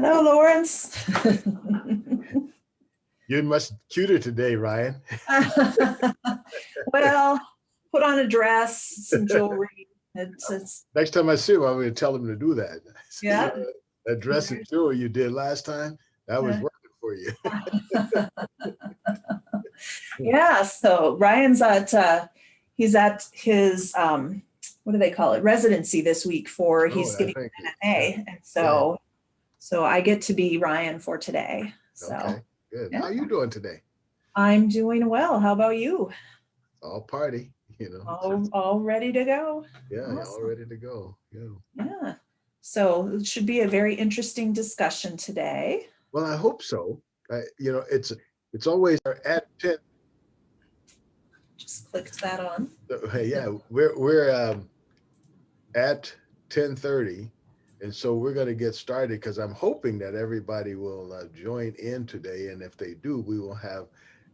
Hello, Lawrence. You're much cuter today, Ryan. Well, put on a dress, some jewelry. It's Next time I see him, I'm going to tell him to do that. yeah. That dress and jewelry you did last time, that was Yeah. working for you. Yeah, so Ryan's he's at his what do they call it? Residency this week for Oh, he's I getting think, an yeah, NNA. And yeah. so I get to be Ryan for today. So Okay, good. yeah, How you doing today? I'm doing well. How about you? All party, All ready to go. Yeah, yeah, all Awesome. ready to go. Yeah. Yeah. So it should be a very interesting discussion today. Well, I hope so. It's always at 10. Just clicked that on. Yeah, we're at 10:30, and so we're going to get started because I'm hoping that everybody will join in today, and if they do, we will have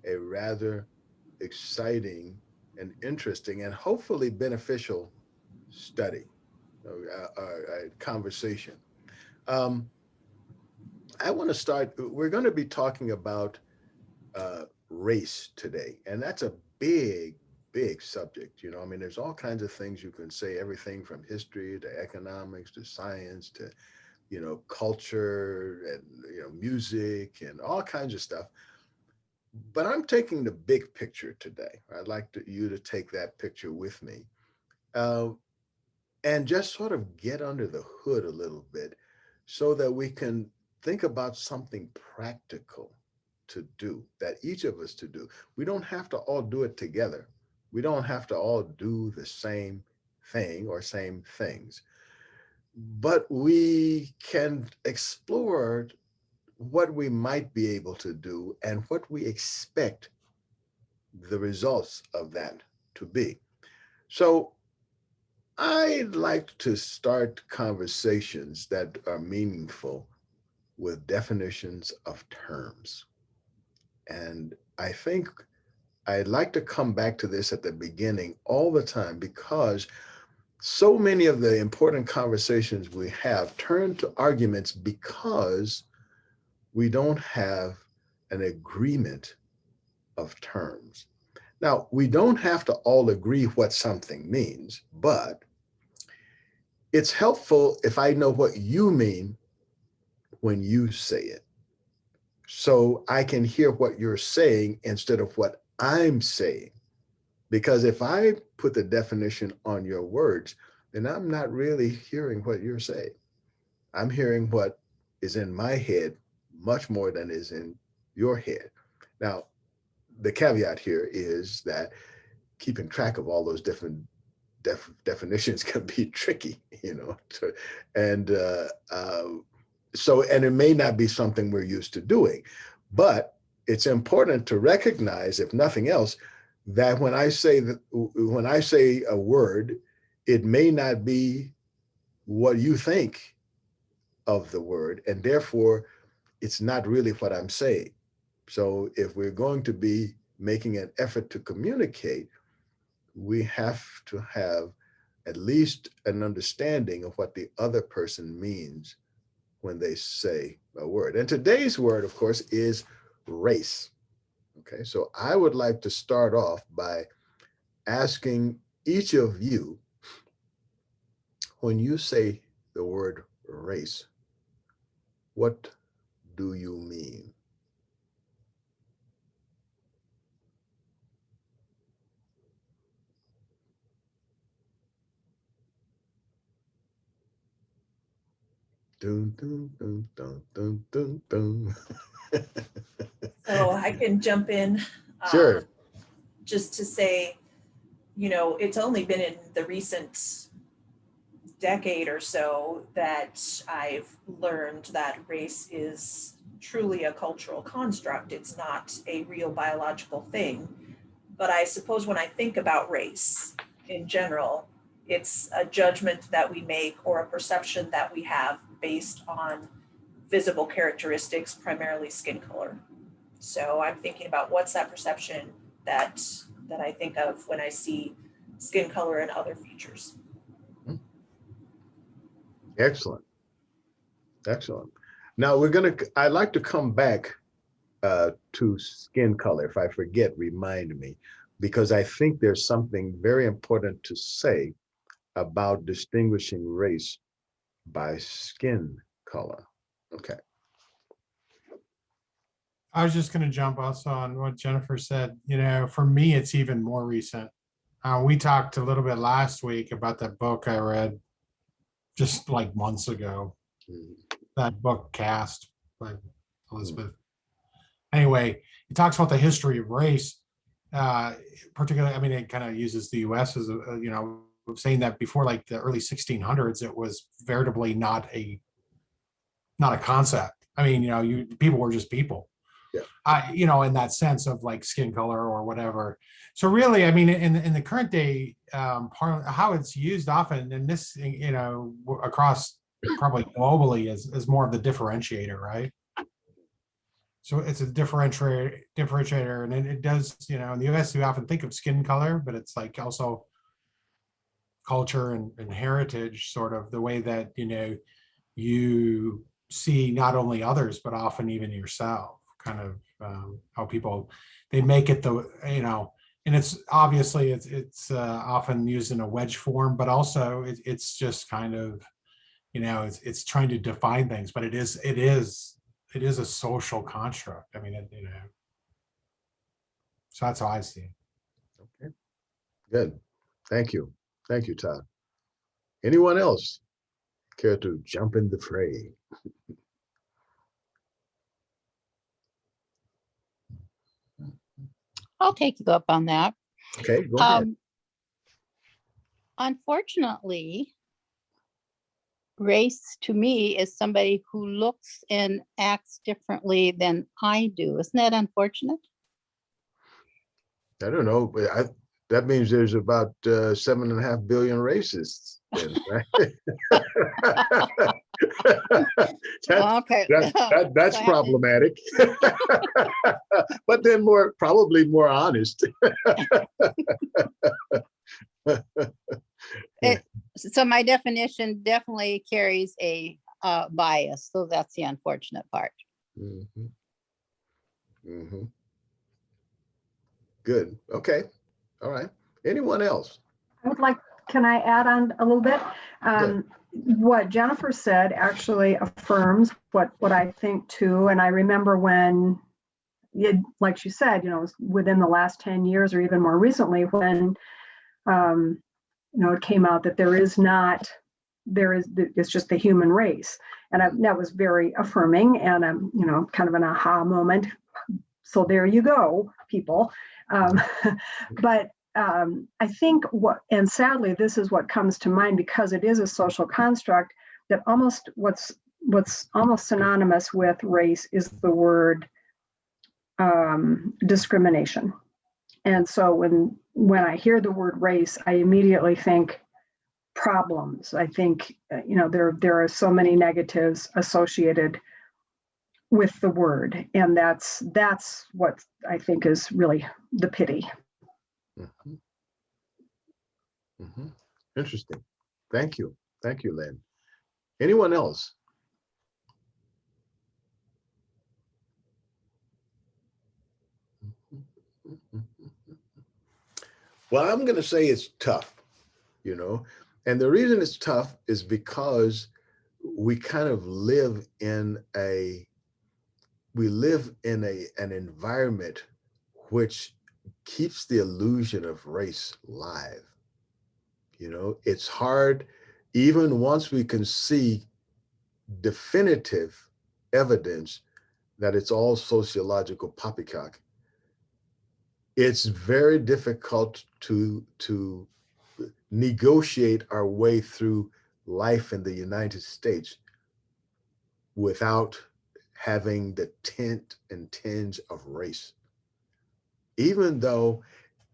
a rather exciting and interesting and hopefully beneficial study, conversation. Um, I want to start. We're going to be talking about race today, and that's a big subject. I mean, there's all kinds of things you can say, everything from history to economics to science to culture and music and all kinds of stuff. But I'm taking the big picture today. I'd like you to take that picture with me, uh, and just sort of get under the hood a little bit so that we can think about something practical to do, that each of us to do. We don't have to all do it together. We don't have to all do the same thing or same things, but we can explore what we might be able to do and what we expect the results of that to be. So I'd like to start conversations that are meaningful with definitions of terms. And I think I'd like to come back to this at the beginning all the time because so many of the important conversations we have turn to arguments because we don't have an agreement of terms. Now, we don't have to all agree what something means, but it's helpful if I know what you mean when you say it. So I can hear what you're saying instead of what I'm saying. Because if I put the definition on your words, then I'm not really hearing what you're saying. I'm hearing what is in my head much more than is in your head. Now, the caveat here is that keeping track of all those different definitions can be tricky, and and it may not be something we're used to doing, but it's important to recognize, if nothing else, that when I say a word, it may not be what you think of the word, and therefore it's not really what I'm saying. So if we're going to be making an effort to communicate, we have to have at least an understanding of what the other person means when they say a word. And today's word, of course, is race. Okay, so I would like to start off by asking each of you, when you say the word race, what do you mean? Dun, dun, dun, dun, dun, dun, dun. So I can jump in Sure. just to say, it's only been in the recent decade or so that I've learned that race is truly a cultural construct. It's not a real biological thing. But I suppose when I think about race in general, it's a judgment that we make or a perception that we have based on visible characteristics, primarily skin color. So I'm thinking about what's that perception that I think of when I see skin color and other features. Excellent. Excellent. Now I'd like to come back to skin color. If I forget, remind me, because I think there's something very important to say about distinguishing race by skin color. Okay. I was just going to jump also on what Jennifer said. You know, for me, it's even more recent. We talked a little bit last week about that book I read just like months ago. That book, Cast, by Elizabeth. Anyway, it talks about the history of race. Particularly, I mean, it kind of uses the U.S. as a, you know, saying that before like the early 1600s, it was veritably not a concept. I mean, you know, people were just people. Yeah. You know, in that sense of like skin color or whatever. So really, I mean, in the current day, how it's used often, and this, you know, across probably globally is more of the differentiator, right? So it's a differentiator, and it does, you know, in the US, we often think of skin color, but it's like also culture and heritage, sort of the way that, you know, you see not only others, but often even yourself, kind of how people, they make it the, you know, and it's obviously it's often used in a wedge form, but also it's just kind of, you know, it's trying to define things, but it is a social construct. I mean, you know, so that's how I see it. Okay. Good. Thank you. Thank you, Todd. Anyone else care to jump in the fray? I'll take you up on that. Okay, go ahead. Unfortunately, race to me is somebody who looks and acts differently than I do. Isn't that unfortunate? I don't know, but that means there's about 7.5 billion racists, then, right? Okay. That's So problematic. But then probably more honest. So my definition definitely carries a bias. So that's the unfortunate part. Mhm. Mhm. Good. Okay. All right. Anyone else? I would like, can I add on a little bit? What Jennifer said actually affirms what I think too. And I remember when, like she said, you know, it was within the last 10 years or even more recently when, you know, it came out that it's just the human race. And that was very affirming and, you know, kind of an aha moment. So there you go, people. But I think and sadly, this is what comes to mind because it is a social construct that what's almost synonymous with race is the word discrimination. And so when I hear the word race, I immediately think problems. I think, you know, there are so many negatives associated with the word. And that's what I think is really the pity. Mm-hmm. Mm-hmm. Interesting. Thank you. Thank you, Lynn. Anyone else? Well, I'm going to say it's tough, you know, and the reason it's tough is because we kind of live in an environment which keeps the illusion of race live. You know, it's hard, even once we can see definitive evidence that it's all sociological poppycock, it's very difficult to negotiate our way through life in the United States without having the tint and tinge of race. Even though,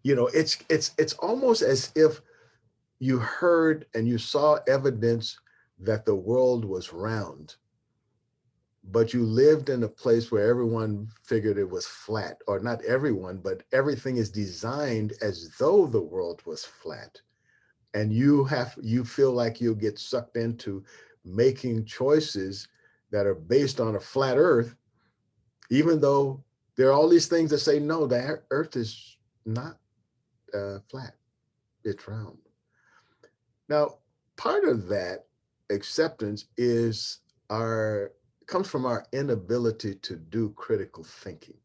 you know, it's almost as if you heard and you saw evidence that the world was round, but you lived in a place where everyone figured it was flat, or not everyone, but everything is designed as though the world was flat. And you feel like you'll get sucked into making choices that are based on a flat earth, even though there are all these things that say, no, the earth is not flat, it's round. Now, part of that acceptance comes from our inability to do critical thinking.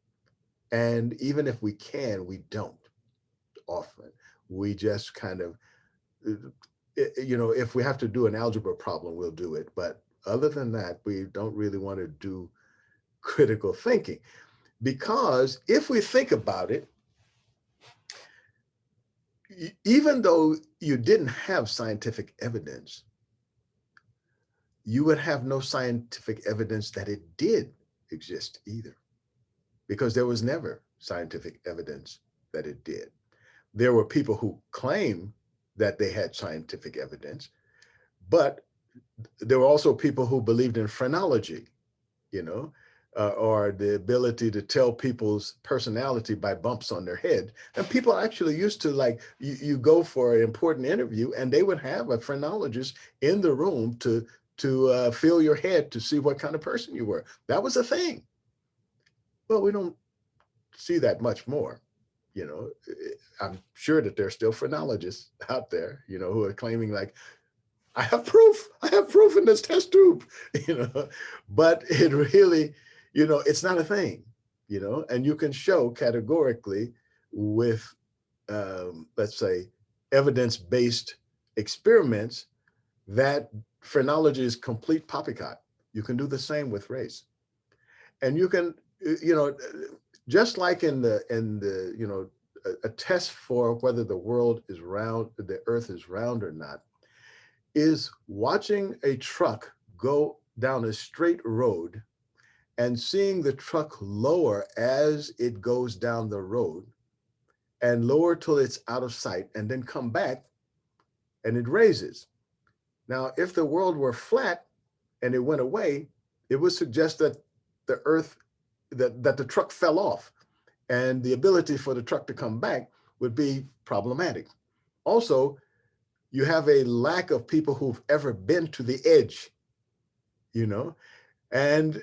And even if we can, we don't often. We just kind of, if we have to do an algebra problem, we'll do it. But other than that, we don't really want to do critical thinking. Because if we think about it, even though you didn't have scientific evidence, you would have no scientific evidence that it did exist either, because there was never scientific evidence that it did. There were people who claimed that they had scientific evidence, but there were also people who believed in phrenology, or the ability to tell people's personality by bumps on their head. And people actually used to, like, you go for an important interview and they would have a phrenologist in the room to feel your head to see what kind of person you were. That was a thing. Well, we don't see that much more. I'm sure that there's still phrenologists out there, who are claiming, like, I have proof in this test tube, but it really, it's not a thing, and you can show categorically with, let's say, evidence-based experiments that phrenology is complete poppycock. You can do the same with race. And you can, just like in the a test for whether the world is round, the earth is round or not, is watching a truck go down a straight road and seeing the truck lower as it goes down the road and lower till it's out of sight and then come back and it raises. Now, if the world were flat and it went away, it would suggest that the earth, that the truck fell off, and the ability for the truck to come back would be problematic. Also, you have a lack of people who've ever been to the edge, and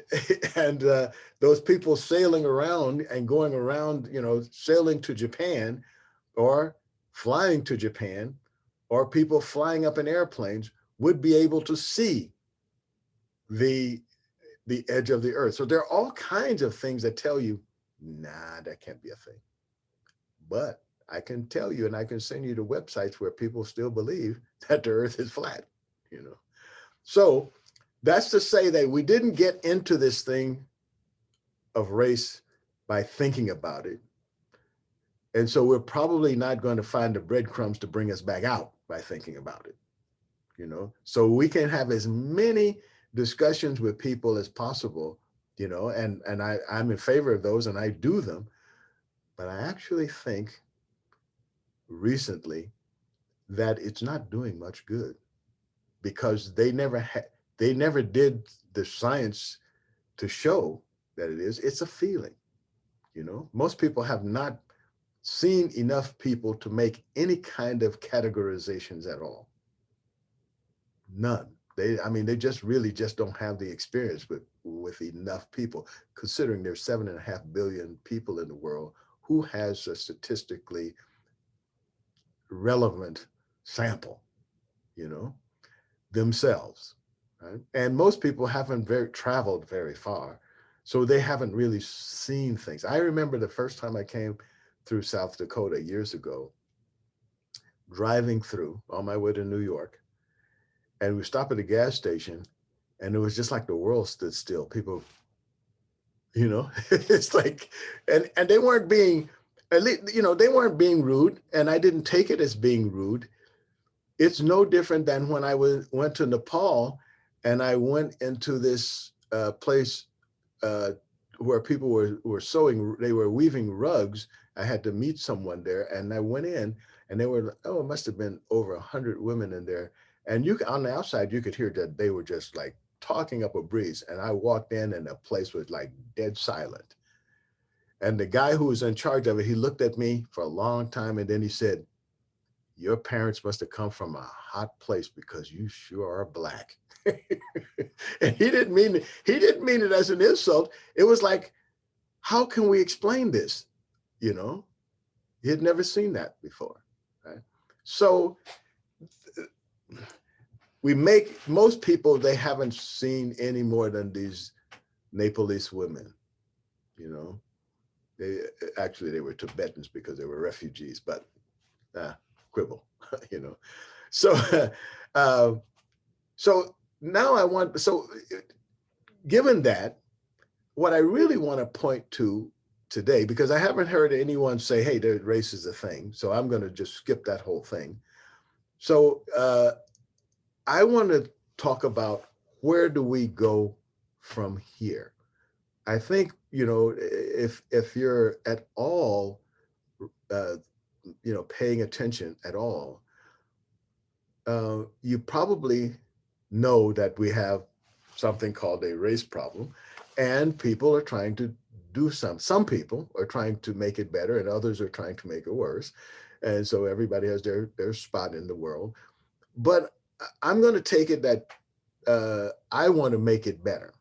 those people sailing around and going around, sailing to Japan or flying to Japan, or people flying up in airplanes would be able to see the edge of the earth. So there are all kinds of things that tell you, nah, that can't be a thing. But I can tell you, and I can send you to websites where people still believe that the earth is flat, So that's to say that we didn't get into this thing of race by thinking about it. And so we're probably not going to find the breadcrumbs to bring us back out by thinking about it, So we can have as many discussions with people as possible, and I'm in favor of those and I do them. But I actually think recently that it's not doing much good, because they never did the science to show that it is. It's a feeling, Most people have not seen enough people to make any kind of categorizations at all. None. They just really just don't have the experience with enough people, considering there's 7.5 billion people in the world. Who has a statistically relevant sample, themselves, right? And most people haven't traveled very far, so they haven't really seen things. I remember the first time I came through South Dakota years ago, driving through on my way to New York, and we stopped at a gas station, and it was just like the world stood still. People, it's like, and they weren't being, at least, they weren't being rude, and I didn't take it as being rude. It's no different than when I went to Nepal, and I went into this place where people were sewing, they were weaving rugs. I had to meet someone there, and I went in, and they were, it must have been over 100 women in there. And on the outside, you could hear that they were just like talking up a breeze. And I walked in and the place was like dead silent. And the guy who was in charge of it, he looked at me for a long time. And then he said, "Your parents must have come from a hot place, because you sure are black." And he didn't mean it as an insult. It was like, how can we explain this? You know, he had never seen that before, right? So most people, they haven't seen any more than these Nepalese women, you know. They were Tibetans because they were refugees, but quibble, you know. So, so now given that, what I really want to point to today, because I haven't heard anyone say, hey, race is a thing. So I'm going to just skip that whole thing. So I want to talk about, where do we go from here? I think, you know, if you're at all, you know, paying attention at all, you probably know that we have something called a race problem, and people are trying to do some people are trying to make it better, and others are trying to make it worse. And so everybody has their spot in the world. But I'm going to take it that I want to make it better.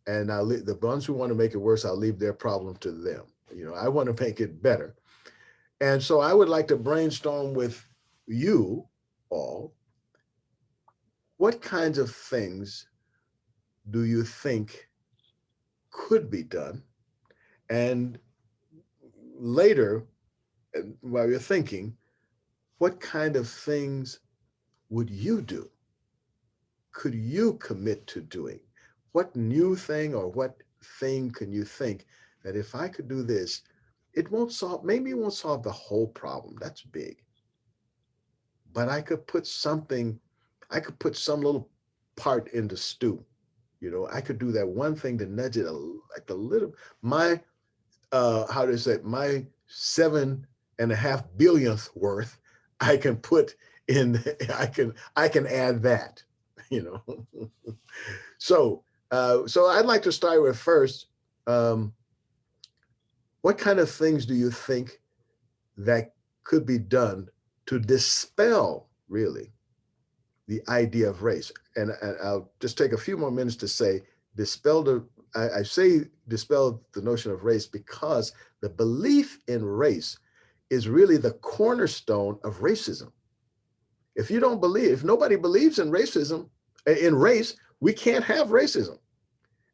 And the ones who want to make it worse, I'll leave their problem to them. You know, I want to make it better. And so I would like to brainstorm with you all. What kinds of things do you think could be done? And later, while you're thinking, what kind of things would you do? Could you commit to doing? What new thing or what thing can you think that if I could do this, maybe it won't solve the whole problem. That's big. But I could put some little part in the stew. You know, I could do that one thing to nudge it like a little. My how to say, my 7.5 billionth worth, I can put in. I can add that. You know. So I'd like to start with first. What kind of things do you think that could be done to dispel, really, the idea of race? And I'll just take a few more minutes to say, I say dispel the notion of race because the belief in race is really the cornerstone of racism. If nobody believes in racism, in race, we can't have racism.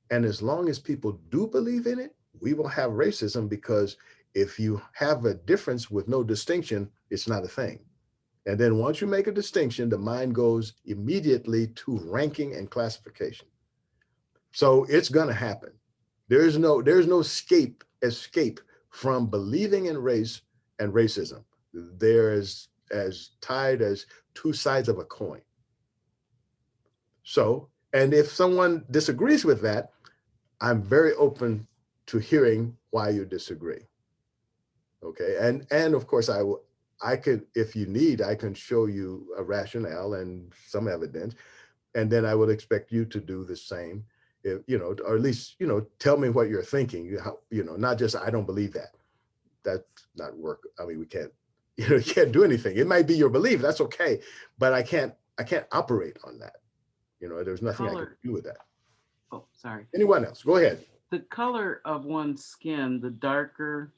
And as long as people do believe in it, we will have racism, because if you have a difference with no distinction, it's not a thing. And then once you make a distinction, the mind goes immediately to ranking and classification. So it's going to happen. There's no escape from believing in race and racism. They're as tied as two sides of a coin. So, and if someone disagrees with that, I'm very open to hearing why you disagree. Okay, and of course I could, if you need, I can show you a rationale and some evidence, and then I would expect you to do the same. If, you know, or at least, you know, tell me what you're thinking. You know, not just I don't believe that. That's not work. I mean, we can't, you know, you can't do anything. It might be your belief. That's okay, but I can't operate on that. You know, there's nothing I can do with that. Oh, sorry. Anyone else? Go ahead. The color of one's skin, the darker,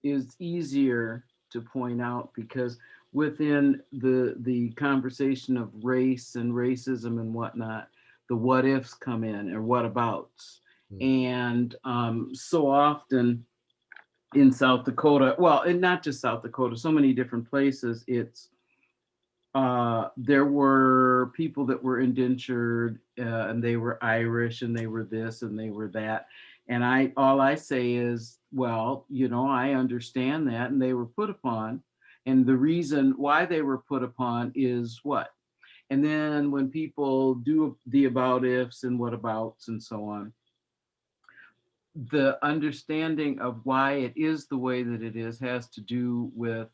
is easier to point out, because within the conversation of race and racism and whatnot, the what ifs come in, or what abouts. And so often in South Dakota, well, and not just South Dakota, so many different places, it's there were people that were indentured, and they were Irish, and they were this, and they were that. And all I say is, well, you know, I understand that, and they were put upon. And the reason why they were put upon is what? And then when people do the about ifs and what abouts and so on, the understanding of why it is the way that it is has to do with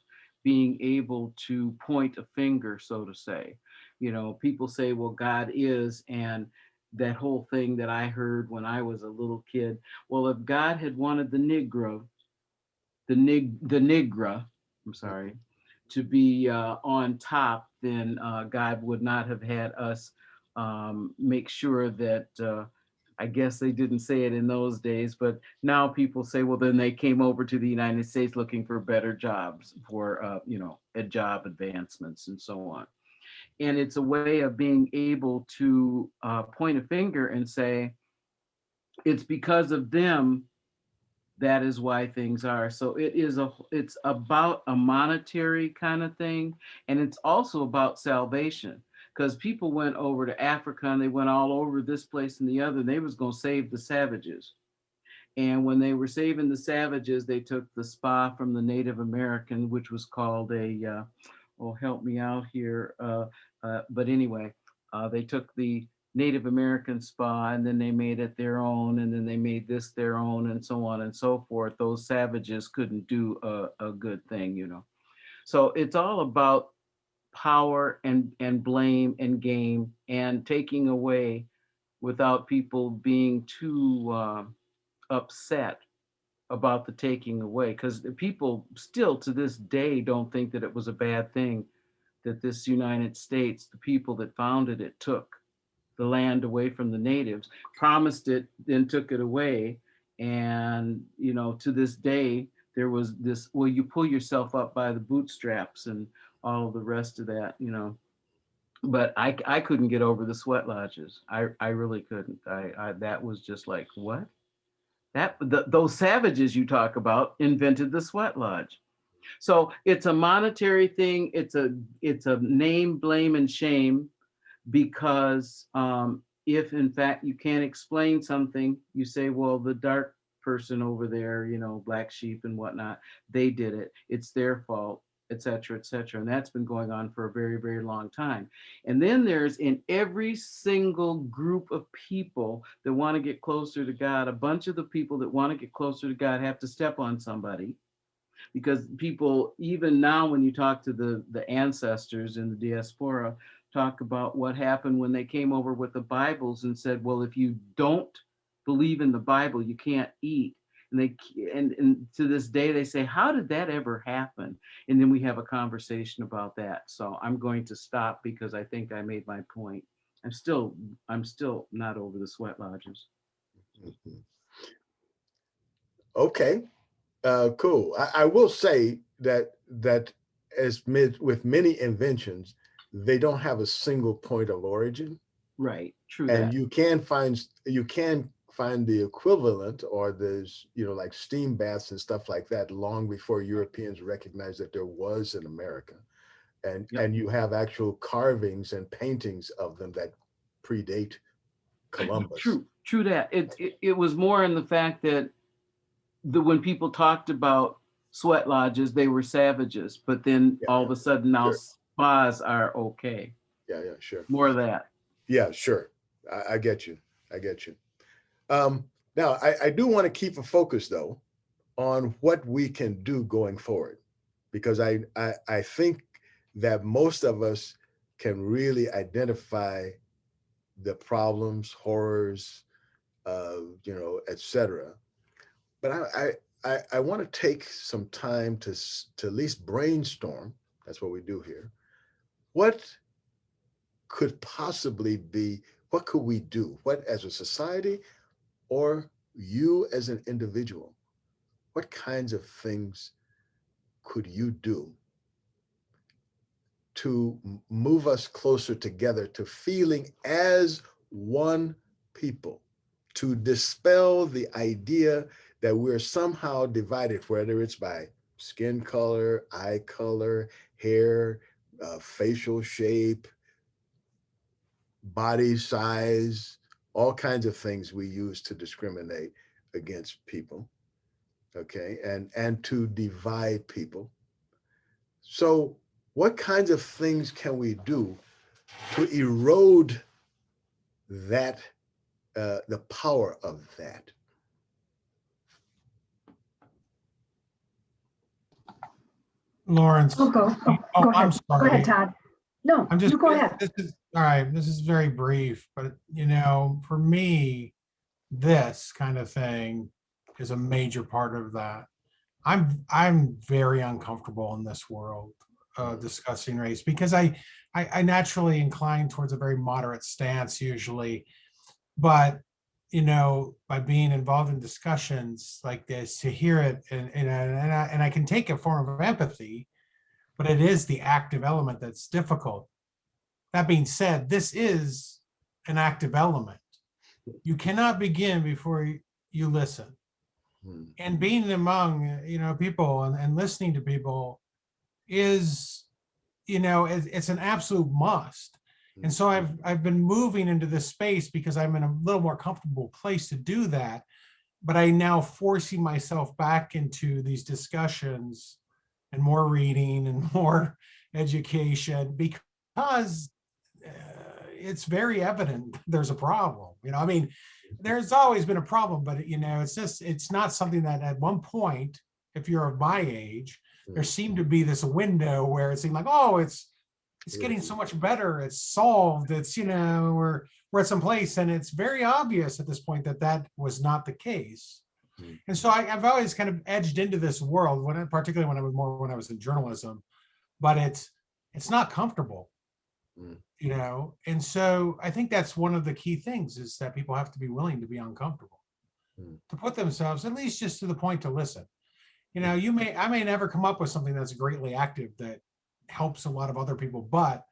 being able to point a finger, so to say. You know, people say, well, God is, and that whole thing that I heard when I was a little kid. Well, if God had wanted the Negra, I'm sorry, to be on top, then God would not have had us make sure that, I guess they didn't say it in those days, but now people say, well, then they came over to the United States looking for better jobs, for, job advancements and so on. And it's a way of being able to point a finger and say, it's because of them, that is why things are. So it's about a monetary kind of thing. And it's also about salvation, because people went over to Africa and they went all over this place and the other. They was going to save the savages. And when they were saving the savages, they took the spa from the Native American, which was called oh, help me out here. But anyway, they took the Native American spa and then they made it their own, and then they made this their own, and so on and so forth. Those savages couldn't do a good thing, So it's all about power and blame and game and taking away without people being too upset about the taking away, because people still to this day don't think that it was a bad thing that this United States, the people that founded it, took the land away from the natives, promised it, then took it away. And, to this day, there was this, well, you pull yourself up by the bootstraps and all of the rest of that, But I couldn't get over the sweat lodges. I really couldn't. That was just like, what? Those savages you talk about invented the sweat lodge. So it's a monetary thing. It's a name, blame, and shame, because if in fact you can't explain something, you say, well, the dark person over there, black sheep and whatnot, they did it. It's their fault, et cetera, et cetera. And that's been going on for a very, very long time. And then there's, in every single group of people that want to get closer to God, a bunch of the people that want to get closer to God have to step on somebody. Because people, even now, when you talk to the ancestors in the diaspora, talk about what happened when they came over with the Bibles and said, well, if you don't believe in the Bible, you can't eat. And to this day, they say, how did that ever happen? And then we have a conversation about that. So I'm going to stop because I think I made my point. I'm still not over the sweat lodges. Mhm. Okay, cool. I will say that with many inventions, they don't have a single point of origin. Right, true And that. you can find the equivalent, or there's, like steam baths and stuff like that, long before Europeans recognized that there was in America. And Yep. and you have actual carvings and paintings of them that predate Columbus. True that. It was more in the fact that when people talked about sweat lodges, they were savages, but then Yeah, all of a sudden now sure. spas are okay. Yeah, sure. More of that. Yeah, sure. I get you. I get you. Now, I do want to keep a focus, though, on what we can do going forward, because I think that most of us can really identify the problems, horrors, et cetera. But I want to take some time to at least brainstorm. That's what we do here. What could possibly be? What could we do? What, as a society, or you as an individual? What kinds of things could you do to move us closer together, to feeling as one people, to dispel the idea that we're somehow divided, whether it's by skin color, eye color, hair, facial shape, body size, all kinds of things we use to discriminate against people, okay, and to divide people. So what kinds of things can we do to erode that, the power of that? Lawrence. I'll go. Oh, Oh, go I'm ahead. Go sorry. ahead, Todd. No, I'm just, you go ahead. this is, all right, this is very brief, but for me, this kind of thing is a major part of that. I'm very uncomfortable in this world. discussing race, because I naturally incline towards a very moderate stance usually, but you know, by being involved in discussions like this, to hear it, and I can take a form of empathy, but it is the active element that's difficult. That being said, this is an active element. You cannot begin before you listen. And being among, you know, people and listening to people is, you know, it's an absolute must. And so I've been moving into this space because I'm in a little more comfortable place to do that. But I now forcing myself back into these discussions and more reading and more education, because it's very evident there's a problem. You know, I mean, there's always been a problem, but you know, it's not something that at one point, if you're of my age, there seemed to be this window where it seemed like, oh, it's getting so much better, it's solved, it's, you know, we're at some place, and it's very obvious at this point that that was not the case. And so I've always kind of edged into this world, particularly when I was in journalism, but it's not comfortable. You know, and so I think that's one of the key things, is that people have to be willing to be uncomfortable, to put themselves at least just to the point to listen. You know, I may never come up with something that's greatly active that helps a lot of other people, but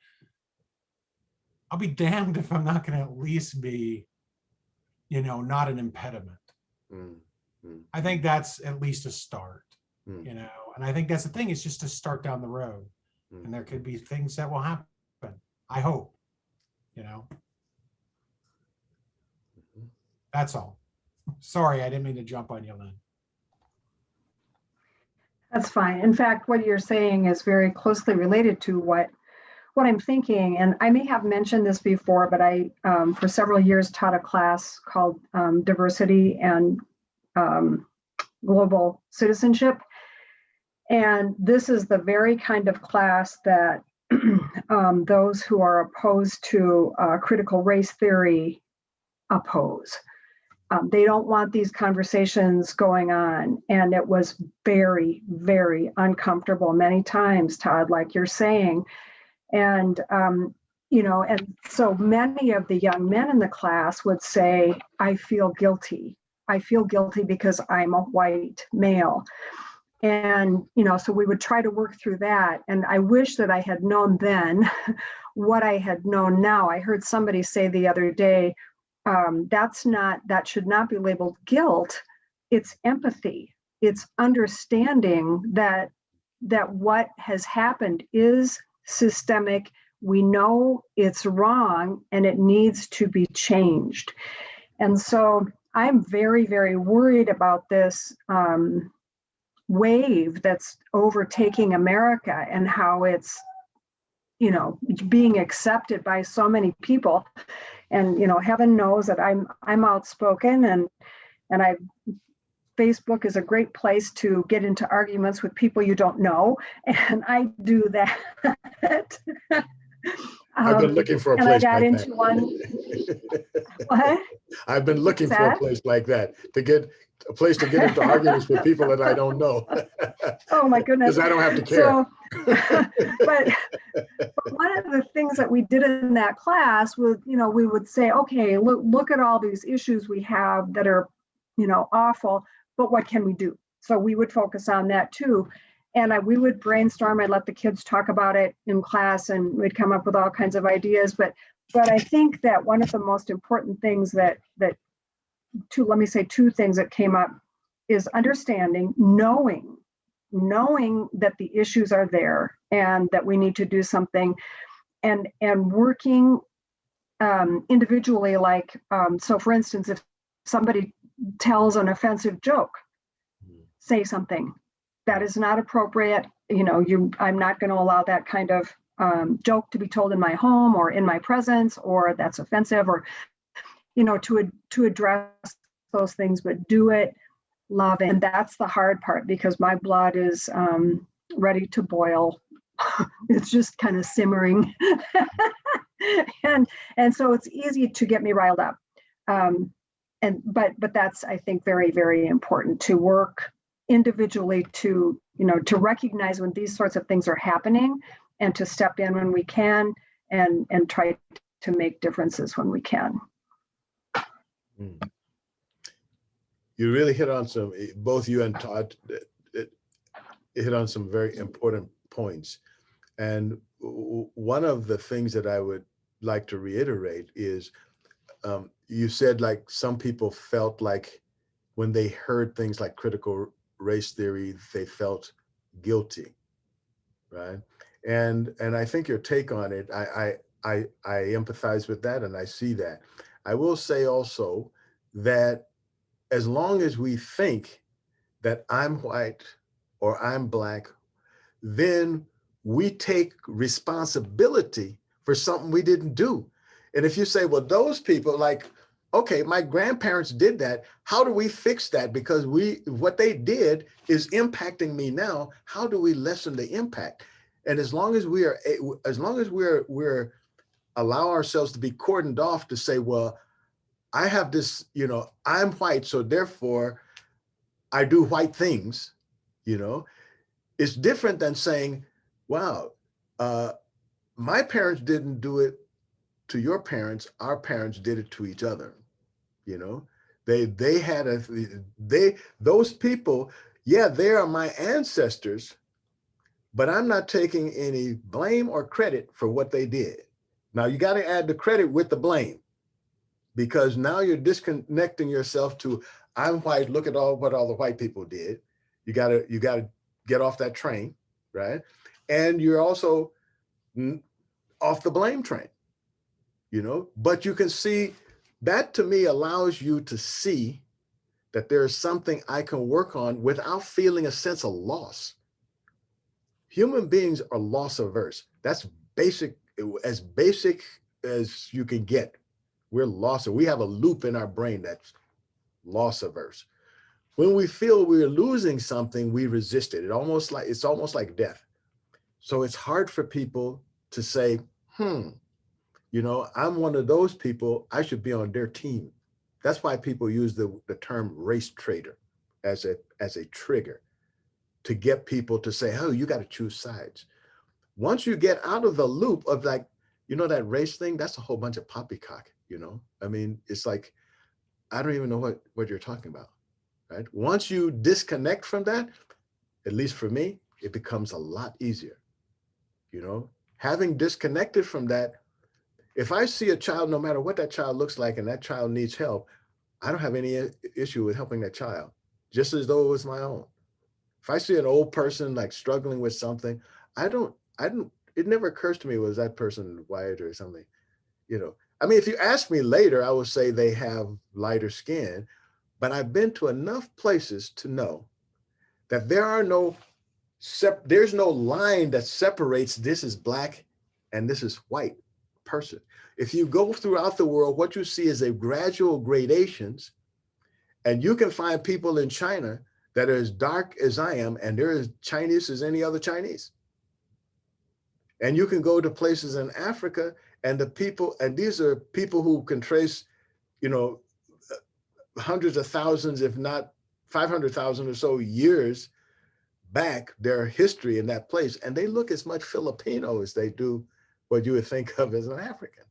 I'll be damned if I'm not going to at least be, you know, not an impediment. I think that's at least a start, you know, and I think that's the thing, is just to start down the road, and there could be things that will happen. I hope, you know. That's all. Sorry, I didn't mean to jump on you, Lynn. That's fine. In fact, what you're saying is very closely related to what I'm thinking. And I may have mentioned this before, but I, for several years, taught a class called Diversity and Global Citizenship. And this is the very kind of class that those who are opposed to critical race theory oppose. They don't want these conversations going on. And it was very, very uncomfortable many times, Todd, like you're saying. And, you know, and so many of the young men in the class would say, I feel guilty. I feel guilty because I'm a white male. And, you know, so we would try to work through that. And I wish that I had known then what I had known now. I heard somebody say the other day, that should not be labeled guilt. It's empathy. It's understanding that what has happened is systemic. We know it's wrong and it needs to be changed. And so I'm very, very worried about this wave that's overtaking America, and how it's, you know, being accepted by so many people. And, you know, heaven knows that I'm outspoken, and Facebook is a great place to get into arguments with people you don't know, and I do that. I've been looking for a place and I got like into that. One. What? I've been looking for a place like that, to get a place to get into arguments with people that I don't know. Oh my goodness. Because I don't have to care. So, but one of the things that we did in that class was, you know, we would say, okay, look at all these issues we have that are, you know, awful, but what can we do? So we would focus on that too. And we would brainstorm. I'd let the kids talk about it in class, and we'd come up with all kinds of ideas. But I think that one of the most important things let me say two things that came up is understanding, knowing that the issues are there and that we need to do something, and working individually. Like, so for instance, if somebody tells an offensive joke, say something. That is not appropriate. You know, I'm not going to allow that kind of joke to be told in my home or in my presence, or that's offensive, or, you know, to address those things, but do it, love it. And that's the hard part, because my blood is ready to boil. It's just kind of simmering. and so it's easy to get me riled up. But that's, I think, very, very important to work individually to to recognize when these sorts of things are happening and to step in when we can and try to make differences when we can. Mm. You really hit on some, both you and Todd, it hit on some very important points. And one of the things that I would like to reiterate is, you said like some people felt like when they heard things like critical race theory, they felt guilty, right? And I think your take on it, I empathize with that, and I see that. I will say also that as long as we think that I'm white or I'm Black, then we take responsibility for something we didn't do. And if you say, well, those people, like, okay, my grandparents did that. How do we fix that? Because what they did is impacting me now. How do we lessen the impact? And as long as we're allow ourselves to be cordoned off to say, well, I have this, I'm white, so therefore I do white things, it's different than saying, wow, my parents didn't do it to your parents, our parents did it to each other. They had those people, yeah, they are my ancestors, but I'm not taking any blame or credit for what they did. Now you got to add the credit with the blame, because now you're disconnecting yourself to, I'm white, look at what all the white people did. You gotta get off that train, right? And you're also off the blame train, but you can see that, to me, allows you to see that there's something I can work on without feeling a sense of loss. Human beings are loss averse. That's basic as you can get. We're loss. We have a loop in our brain that's loss averse. When we feel we're losing something, we resist it. It's almost like death. So it's hard for people to say, I'm one of those people, I should be on their team. That's why people use the term race traitor as a trigger to get people to say, oh, you got to choose sides. Once you get out of the loop of like, that race thing, that's a whole bunch of poppycock, I mean, it's like, I don't even know what you're talking about, right? Once you disconnect from that, at least for me, it becomes a lot easier, having disconnected from that. If I see a child, no matter what that child looks like, and that child needs help, I don't have any issue with helping that child, just as though it was my own. If I see an old person like struggling with something, it never occurs to me, was that person white or something, I mean, if you ask me later, I will say they have lighter skin, but I've been to enough places to know that there's no line that separates this is Black and this is white person. If you go throughout the world, what you see is a gradual gradations, and you can find people in China that are as dark as I am, and they're as Chinese as any other Chinese. And you can go to places in Africa, and these are people who can trace, hundreds of thousands, if not 500,000 or so years back, their history in that place, and they look as much Filipino as they do what you would think of as an African.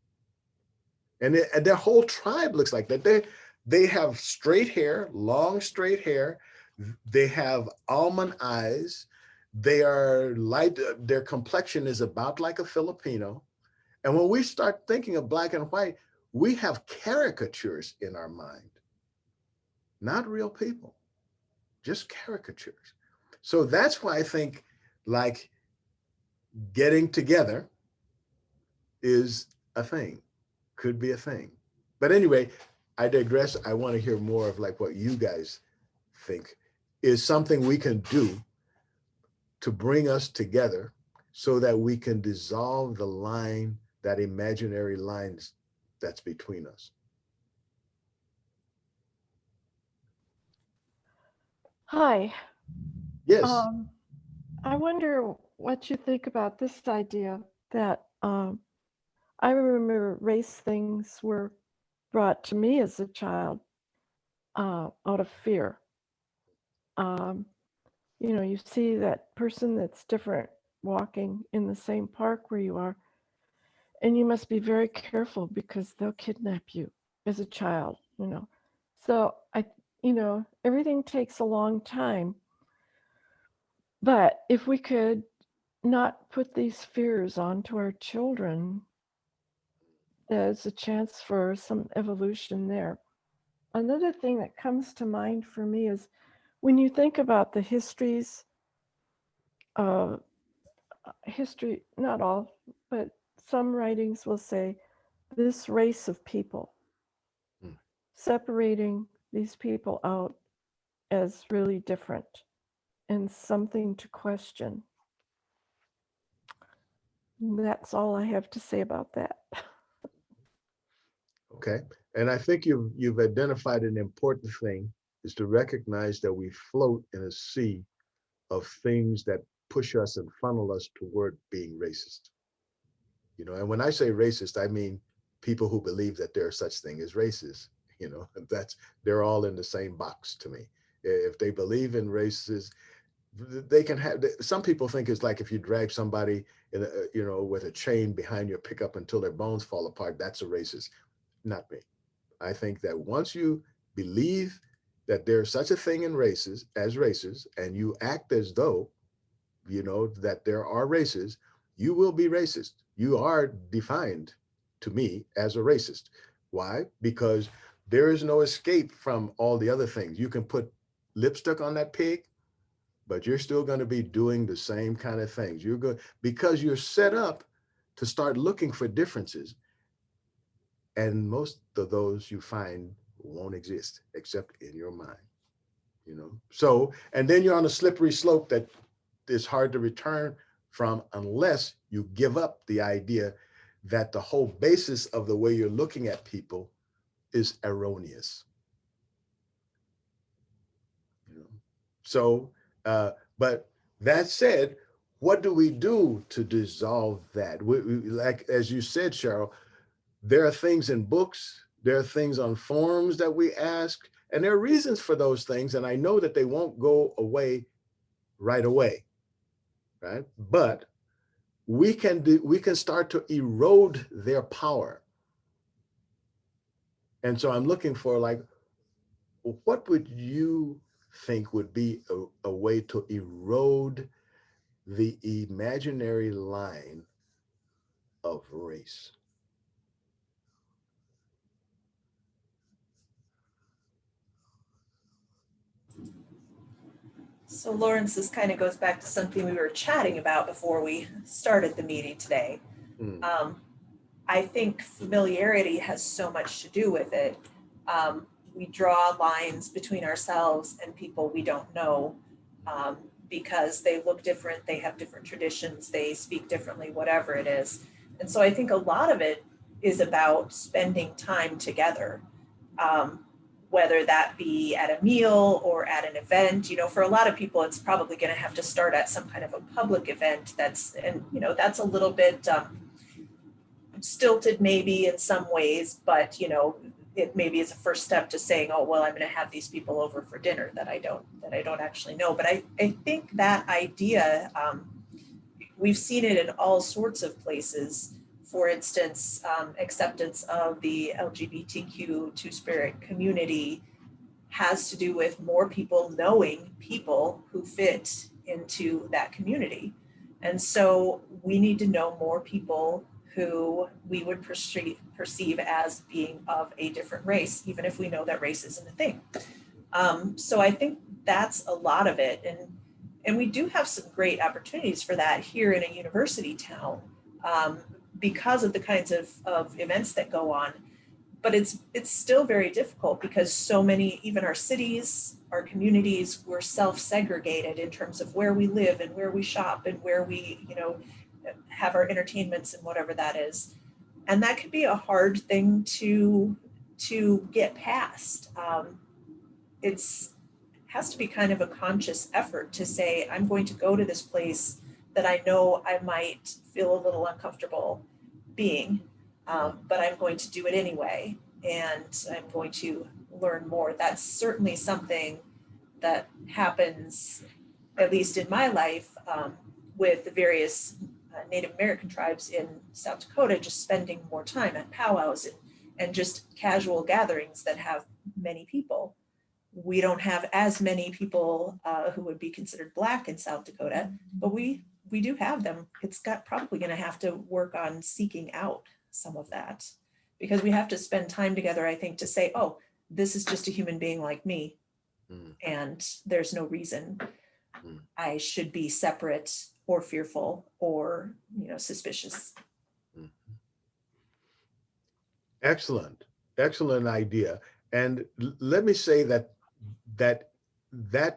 And their whole tribe looks like that. They have straight hair, long straight hair. They have almond eyes. They are light. Their complexion is about like a Filipino. And when we start thinking of Black and white, we have caricatures in our mind, not real people, just caricatures. So that's why I think like getting together is a thing, could be a thing. But anyway, I digress. I want to hear more of like what you guys think is something we can do to bring us together so that we can dissolve the line, that imaginary lines that's between us. Hi. Yes. I wonder what you think about this idea that I remember race things were brought to me as a child out of fear. you know, you see that person that's different walking in the same park where you are, and you must be very careful because they'll kidnap you as a child, you know. So you know, everything takes a long time. But if we could not put these fears onto our children, there's a chance for some evolution there. Another thing that comes to mind for me is when you think about the histories of history, not all, but some writings will say this race of people, separating these people out as really different and something to question. That's all I have to say about that. Okay. And I think you've identified an important thing is to recognize that we float in a sea of things that push us and funnel us toward being racist. You know, and when I say racist, I mean people who believe that there are such thing as racist. You know, they're all in the same box to me. If they believe in races, they can have. Some people think it's like if you drag somebody in you know, with a chain behind your pickup until their bones fall apart, that's a racist. Not me. I think that once you believe that there's such a thing in races as races, and you act as though you know that there are races, you will be racist. You are defined to me as a racist. Why? Because there is no escape from all the other things. You can put lipstick on that pig, but you're still going to be doing the same kind of things. You're going because you're set up to start looking for differences. And most of those you find won't exist except in your mind, you know? So, and then you're on a slippery slope that is hard to return from unless you give up the idea that the whole basis of the way you're looking at people is erroneous. You know? So, but that said, what do we do to dissolve that? Like, as you said, Cheryl, there are things in books, there are things on forums that we ask, and there are reasons for those things. And I know that they won't go away right away, right? But we can start to erode their power. And so I'm looking for like, what would you think would be a way to erode the imaginary line of race? So Lawrence, this kind of goes back to something we were chatting about before we started the meeting today. I think familiarity has so much to do with it. We draw lines between ourselves and people we don't know because they look different, they have different traditions, they speak differently, whatever it is. And so I think a lot of it is about spending time together, whether that be at a meal or at an event. You know, for a lot of people, it's probably going to have to start at some kind of a public event that's a little bit stilted maybe in some ways, but it maybe is a first step to saying, oh, well, I'm going to have these people over for dinner that I don't actually know. But I think that idea, we've seen it in all sorts of places. For instance, acceptance of the LGBTQ two-spirit community has to do with more people knowing people who fit into that community. And so we need to know more people who we would perceive as being of a different race, even if we know that race isn't a thing. So I think that's a lot of it. And we do have some great opportunities for that here in a university town because of the kinds of events that go on. But it's still very difficult because so many, even our cities, our communities, we're self-segregated in terms of where we live and where we shop and where we, have our entertainments and whatever that is. And that could be a hard thing to get past. It has to be kind of a conscious effort to say, I'm going to go to this place that I know I might feel a little uncomfortable being, but I'm going to do it anyway, and I'm going to learn more. That's certainly something that happens at least in my life, with the various Native American tribes in South Dakota, just spending more time at powwows and just casual gatherings that have many people. We don't have as many people who would be considered Black in South Dakota, but we do have them. It's probably going to have to work on seeking out some of that, because we have to spend time together, I think, to say, oh, this is just a human being like me, and there's no reason I should be separate or fearful or, suspicious. Excellent, excellent idea. And let me say that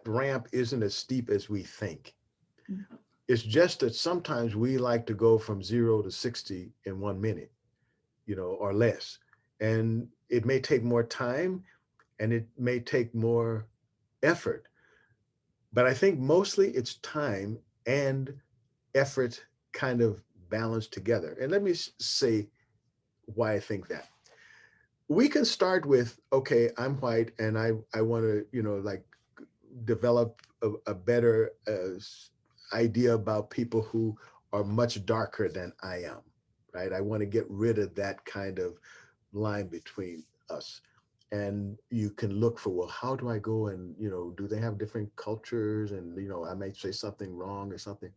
ramp isn't as steep as we think. It's just that sometimes we like to go from 0 to 60 in 1 minute, or less. And it may take more time and it may take more effort. But I think mostly it's time and effort kind of balanced together. And let me say why I think that. We can start with, okay, I'm white and I want to, develop a better idea about people who are much darker than I am, right? I want to get rid of that kind of line between us. And you can look for, well, how do I go and, do they have different cultures? And, I might say something wrong or something.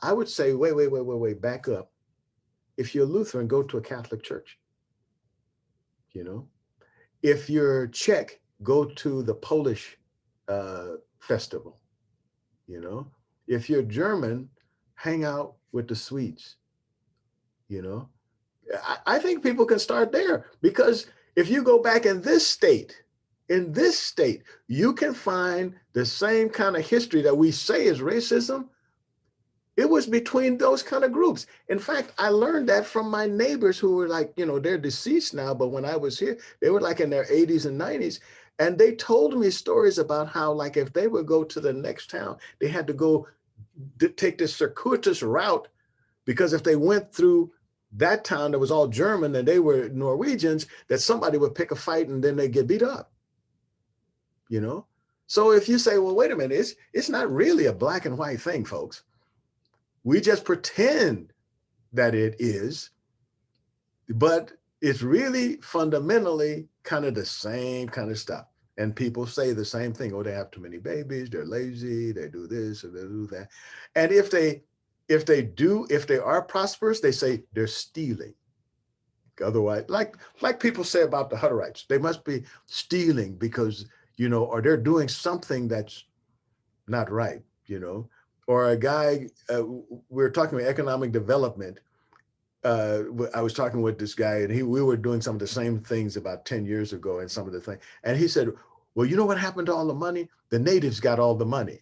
I would say, wait, back up. If you're Lutheran, go to a Catholic church. If you're Czech, go to the Polish festival. If you're German, hang out with the Swedes. I think people can start there, because if you go back in this state, you can find the same kind of history that we say is racism. It was between those kind of groups. In fact, I learned that from my neighbors who were like, they're deceased now, but when I was here, they were like in their 80s and 90s. And they told me stories about how, like, if they would go to the next town, they had to go take this circuitous route, because if they went through that town that was all German and they were Norwegians, that somebody would pick a fight and then they get beat up. So if you say, well, wait a minute, it's not really a black and white thing, folks. We just pretend that it is, but it's really fundamentally kind of the same kind of stuff. And people say the same thing. Oh, they have too many babies, they're lazy, they do this or they do that. And if they are prosperous, they say they're stealing. Otherwise, like people say about the Hutterites, they must be stealing because, or they're doing something that's not right, or a guy, we're talking about economic development. I was talking with this guy and we were doing some of the same things about 10 years ago and some of the things. And he said, well, you know what happened to all the money? The natives got all the money.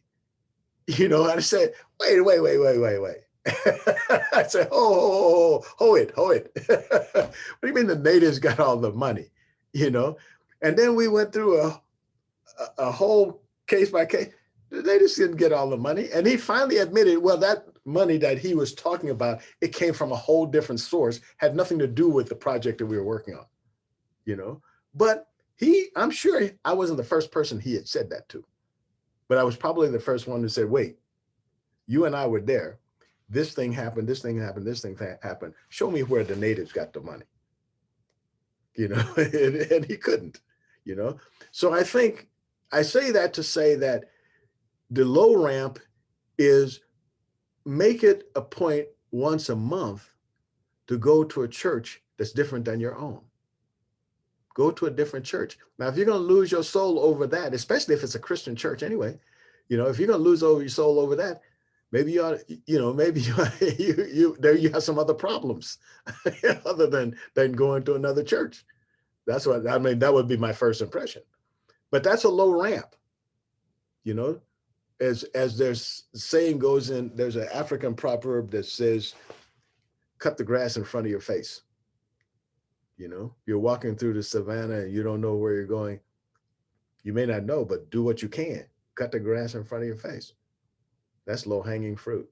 And I said, wait. I said, hold it. What do you mean the natives got all the money? And then we went through a whole case by case. The natives didn't get all the money. And he finally admitted, well, that money that he was talking about, it came from a whole different source, had nothing to do with the project that we were working on, But I'm sure I wasn't the first person he had said that to, but I was probably the first one who said, wait, you and I were there. This thing happened, this thing happened, this thing happened. Show me where the natives got the money, and he couldn't, So I think I say that to say that the low ramp is make it a point once a month to go to a church that's different than your own. Go to a different church. Now, if you're going to lose your soul over that, especially if it's a Christian church anyway, if you're going to lose your soul over that, maybe you ought, maybe you have some other problems other than going to another church. That's what I mean. That would be my first impression. But that's a low ramp, as there's saying goes in, there's an African proverb that says, cut the grass in front of your face. You're walking through the savannah and you don't know where you're going. You may not know, but do what you can. Cut the grass in front of your face. That's low hanging fruit.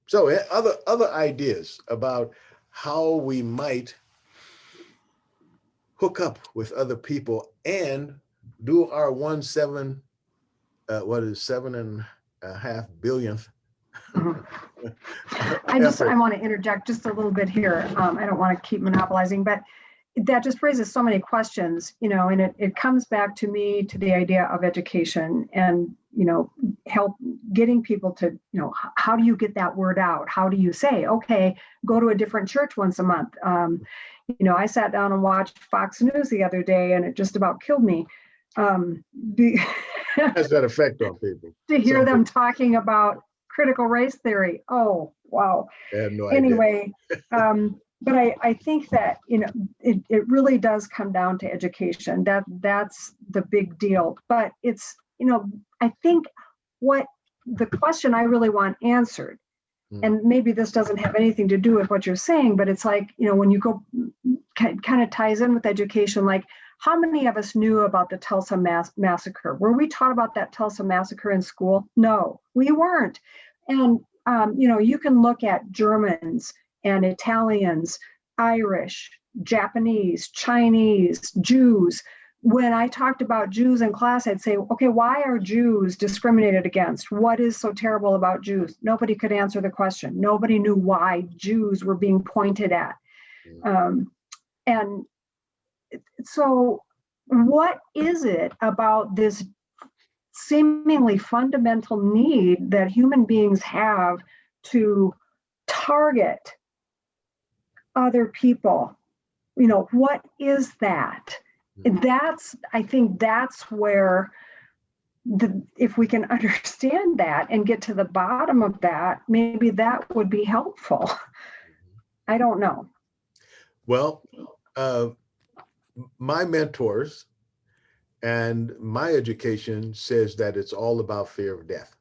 So other ideas about how we might hook up with other people and do our 7 and a half billionth Mhm. I effort. want to interject just a little bit here. I don't want to keep monopolizing, but that just raises so many questions, and it comes back to me to the idea of education and, help getting people to, how do you get that word out? How do you say, okay, go to a different church once a month? I sat down and watched Fox News the other day and it just about killed me. Has that effect on people? To hear Some them people talking about critical race theory. Oh, wow. have no idea. Anyway, but I think that, it really does come down to education. That's the big deal. But it's, I think what the question I really want answered, and maybe this doesn't have anything to do with what you're saying, but it's like, when you go, kind of ties in with education, like how many of us knew about the Tulsa massacre? Were we taught about that Tulsa massacre in school? No, we weren't. And, you can look at Germans and Italians, Irish, Japanese, Chinese, Jews. When I talked about Jews in class, I'd say, okay, why are Jews discriminated against? What is so terrible about Jews? Nobody could answer the question. Nobody knew why Jews were being pointed at. And so what is it about this seemingly fundamental need that human beings have to target other people? What is that? I think that's where if we can understand that and get to the bottom of that, maybe that would be helpful. I don't know. Well, my mentors and my education says that it's all about fear of death.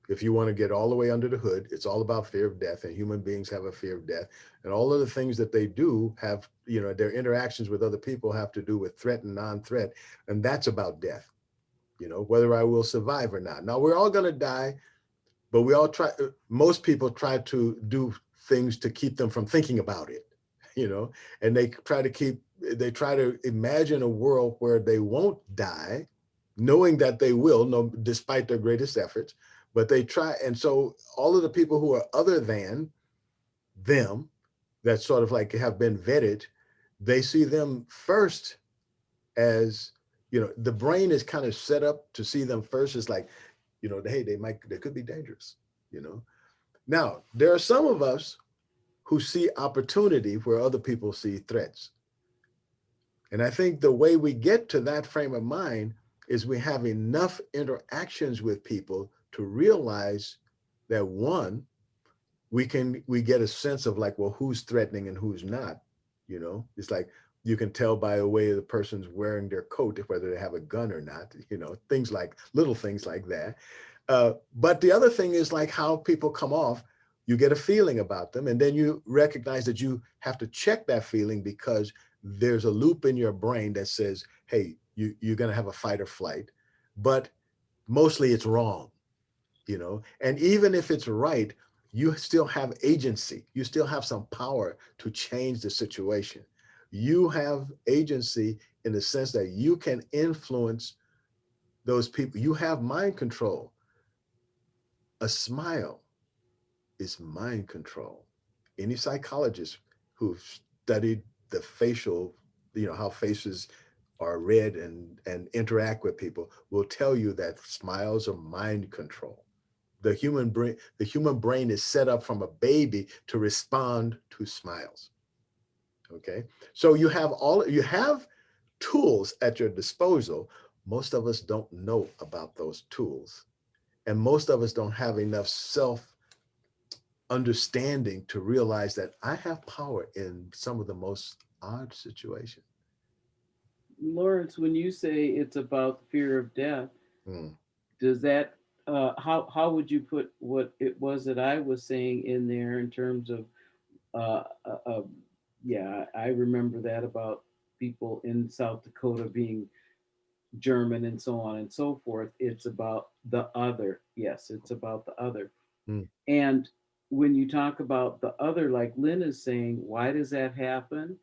If you want to get all the way under the hood, it's all about fear of death, and human beings have a fear of death. And all of the things that they do have, their interactions with other people have to do with threat and non-threat. And that's about death, whether I will survive or not. Now, we're all going to die, but most people try to do things to keep them from thinking about it, and they try to imagine a world where they won't die, knowing that they will, despite their greatest efforts. But they try, and so all of the people who are other than them, that sort of like have been vetted, they see them first as, the brain is kind of set up to see them first as like, hey, they could be dangerous, Now, there are some of us who see opportunity where other people see threats. And I think the way we get to that frame of mind is we have enough interactions with people to realize that, one, we get a sense of like, well, who's threatening and who's not. It's like you can tell by the way the person's wearing their coat whether they have a gun or not, little things like that. But the other thing is like how people come off. You get a feeling about them, and then you recognize that you have to check that feeling because there's a loop in your brain that says, hey, you're going to have a fight or flight, but mostly it's wrong, and even if it's right, you still have agency. You still have some power to change the situation. You have agency in the sense that you can influence those people. You have mind control. A smile is mind control. Any psychologist who've studied the facial, how faces are read and interact with people will tell you that smiles are mind control. The human brain is set up from a baby to respond to smiles. Okay. So you have tools at your disposal. Most of us don't know about those tools. And most of us don't have enough self-understanding to realize that I have power in some of the most odd situations. Lawrence, when you say it's about fear of death, does that how would you put what it was that I was saying in there in terms of yeah, I remember that about people in South Dakota being German and so on and so forth. It's about the other. Yes, it's about the other. And when you talk about the other, like Lynn is saying, why does that happen?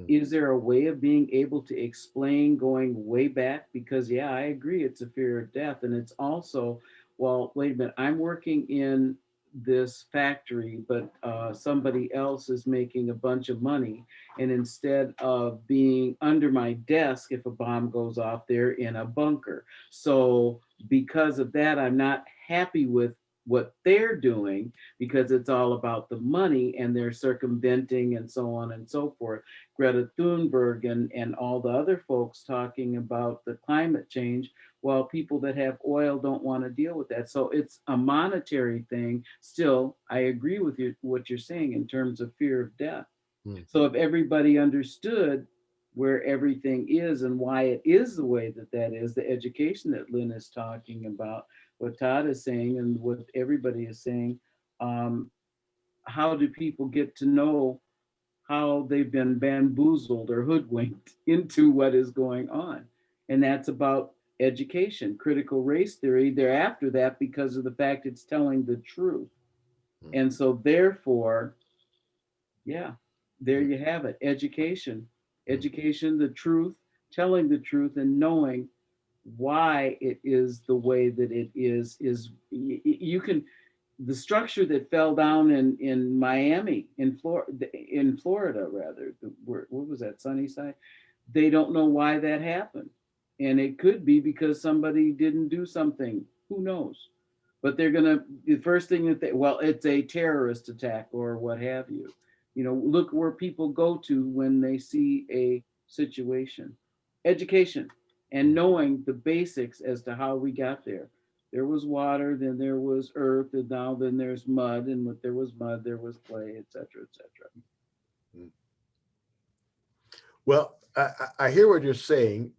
Is there a way of being able to explain going way back? Because yeah, I agree, it's a fear of death. And it's also well, wait a minute, I'm working in this factory, but somebody else is making a bunch of money. And instead of being under my desk, if a bomb goes off, they're in a bunker. So because of that, I'm not happy with what they're doing because it's all about the money and they're circumventing and so on and so forth. Greta Thunberg and all the other folks talking about the climate change. Well, people that have oil don't want to deal with that. So it's a monetary thing. Still, I agree with you, what you're saying in terms of fear of death. So if everybody understood where everything is and why it is the way that that is, the education that Lynn is talking about, what Todd is saying and what everybody is saying, how do people get to know how they've been bamboozled or hoodwinked into what is going on? And that's about education. Critical race theory, they're after that because of the fact it's telling the truth. And so therefore, yeah, there you have it. Education, the truth, telling the truth and knowing why it is the way that it is you can, the structure that fell down in Miami, in Florida rather, what was that, Sunnyside? They don't know why that happened. And it could be because somebody didn't do something, who knows? But they're gonna, the first thing that they, well, it's a terrorist attack or what have you. You know, look where people go to when they see a situation. Education and knowing the basics as to how we got there. There was water, then there was earth, and now then there's mud, and when there was mud, there was clay, et cetera, et cetera. Well, I hear what you're saying.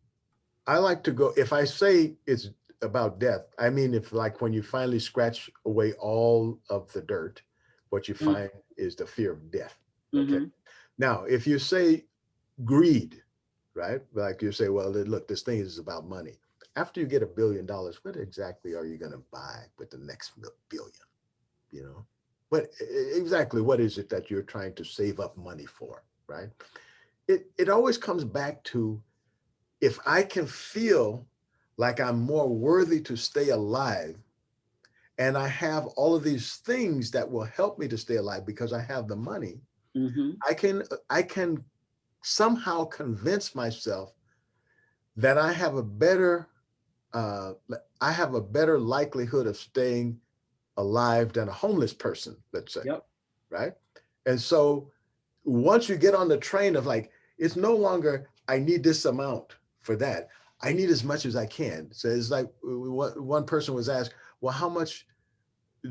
I like to go, if I say it's about death, I mean, if like when you finally scratch away all of the dirt, what you find is the fear of death. Okay. Now, if you say greed, right? Like you say, well, look, this thing is about money. After you get $1 billion, what exactly are you going to buy with the next billion? You know, what exactly, what is it that you're trying to save up money for, right? It always comes back to, if I can feel like I'm more worthy to stay alive, and I have all of these things that will help me to stay alive because I have the money, I can somehow convince myself that I have a better likelihood of staying alive than a homeless person, let's say. Right? And so once you get on the train of like, it's no longer, I need this amount for that. I need as much as I can. So it's like one person was asked, well, how much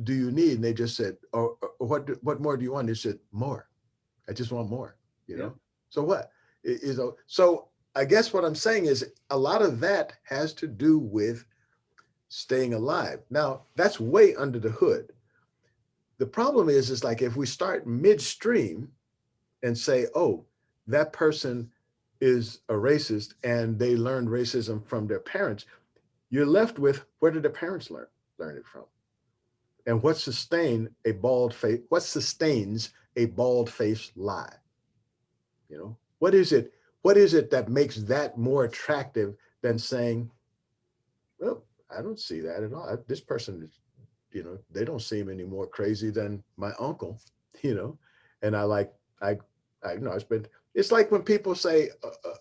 do you need? And they just said, or what more do you want? They said, more. I just want more, you know? So what? So I guess what I'm saying is a lot of that has to do with staying alive. Now, that's way under the hood. The problem is like if we start midstream and say, oh, that person is a racist and they learned racism from their parents, you're left with, where did their parents learn it from? And what sustains a bald-faced lie? You know, what is it that makes that more attractive than saying, well, I don't see that at all. This person is, you know, they don't seem any more crazy than my uncle, you know? And I know it's like when people say,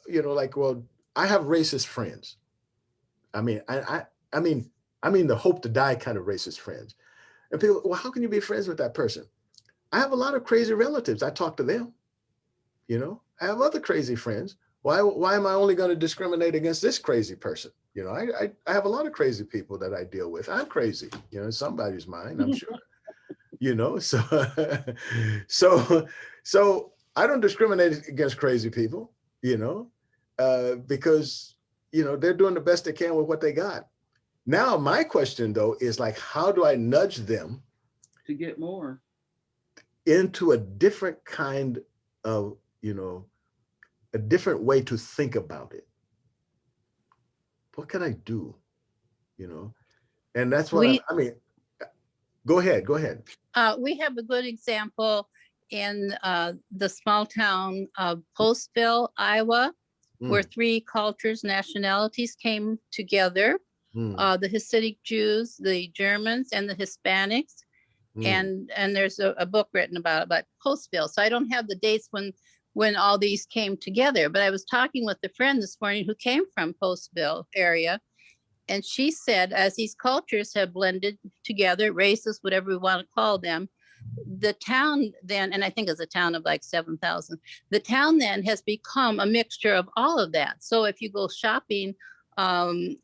you know, like, well, I have racist friends. I mean the hope to die kind of racist friends. And people, well, how can you be friends with that person? I have a lot of crazy relatives. I talk to them, you know? I have other crazy friends. Why am I only going to discriminate against this crazy person? You know, I have a lot of crazy people that I deal with. I'm crazy, you know, in somebody's mind, I'm sure, you know, so I don't discriminate against crazy people, you know, because, you know, they're doing the best they can with what they got. Now, my question though, is like, how do I nudge them to get more into a different kind of, you know, a different way to think about it? What can I do? You know, and that's what I mean, go ahead. We have a good example in the small town of Postville, Iowa, where 3 cultures, nationalities came together Mm, the Hasidic Jews, the Germans, and the Hispanics. mm, And there's a book written about Postville. So I don't have the dates when all these came together, but I was talking with a friend this morning who came from Postville area, and she said as these cultures have blended together, races, whatever we want to call them, the town then, and I think it's a town of like 7,000, the town then has become a mixture of all of that. So if you go shopping in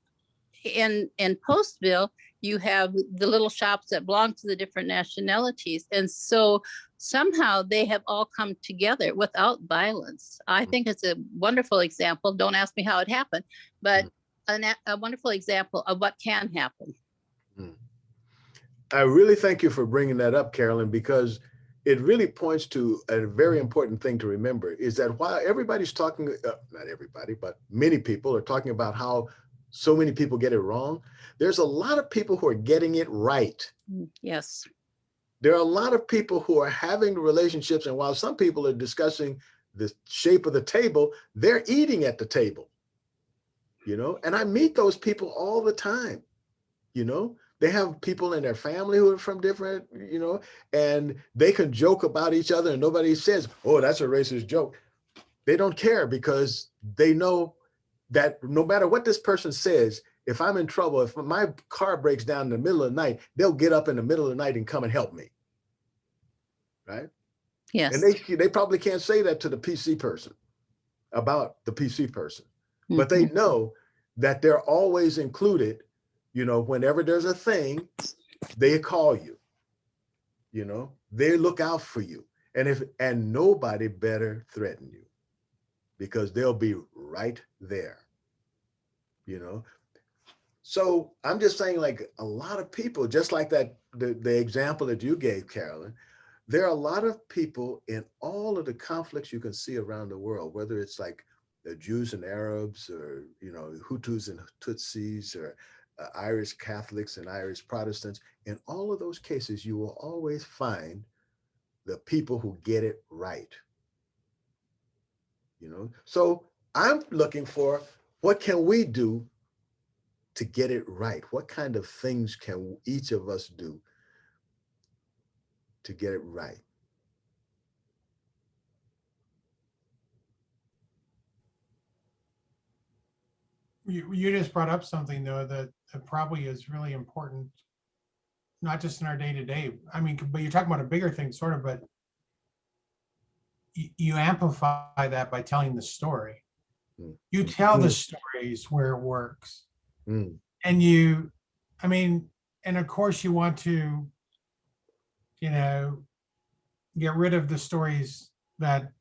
Postville, you have the little shops that belong to the different nationalities. And so somehow they have all come together without violence. I think it's a wonderful example. Don't ask me how it happened, but a wonderful example of what can happen. mm. I really thank you for bringing that up, Carolyn, because it really points to a very important thing to remember is that while everybody's talking, not everybody, but many people are talking about how so many people get it wrong, there's a lot of people who are getting it right. Yes. There are a lot of people who are having relationships, and while some people are discussing the shape of the table, they're eating at the table, you know, and I meet those people all the time, you know. They have people in their family who are from different, you know, and they can joke about each other and nobody says, oh, that's a racist joke. They don't care because they know that no matter what this person says, if I'm in trouble, if my car breaks down in the middle of the night, they'll get up in the middle of the night and come and help me, right? Yes. And they probably can't say that to the PC person about the PC person, but they know that they're always included. You know, whenever there's a thing, they call you, you know, they look out for you. And nobody better threaten you because they'll be right there, you know. So I'm just saying, like a lot of people, just like that, the example that you gave, Carolyn, there are a lot of people in all of the conflicts you can see around the world, whether it's like the Jews and Arabs or, you know, Hutus and Tutsis or Irish Catholics and Irish Protestants. In all of those cases, you will always find the people who get it right. You know, so I'm looking for what can we do to get it right? What kind of things can each of us do to get it right? You just brought up something though that probably is really important, not just in our day to day. I mean, but you're talking about a bigger thing, sort of, but you amplify that by telling the story. Mm. You tell the stories where it works. Mm. And I mean, and of course you want to, you know, get rid of the stories that,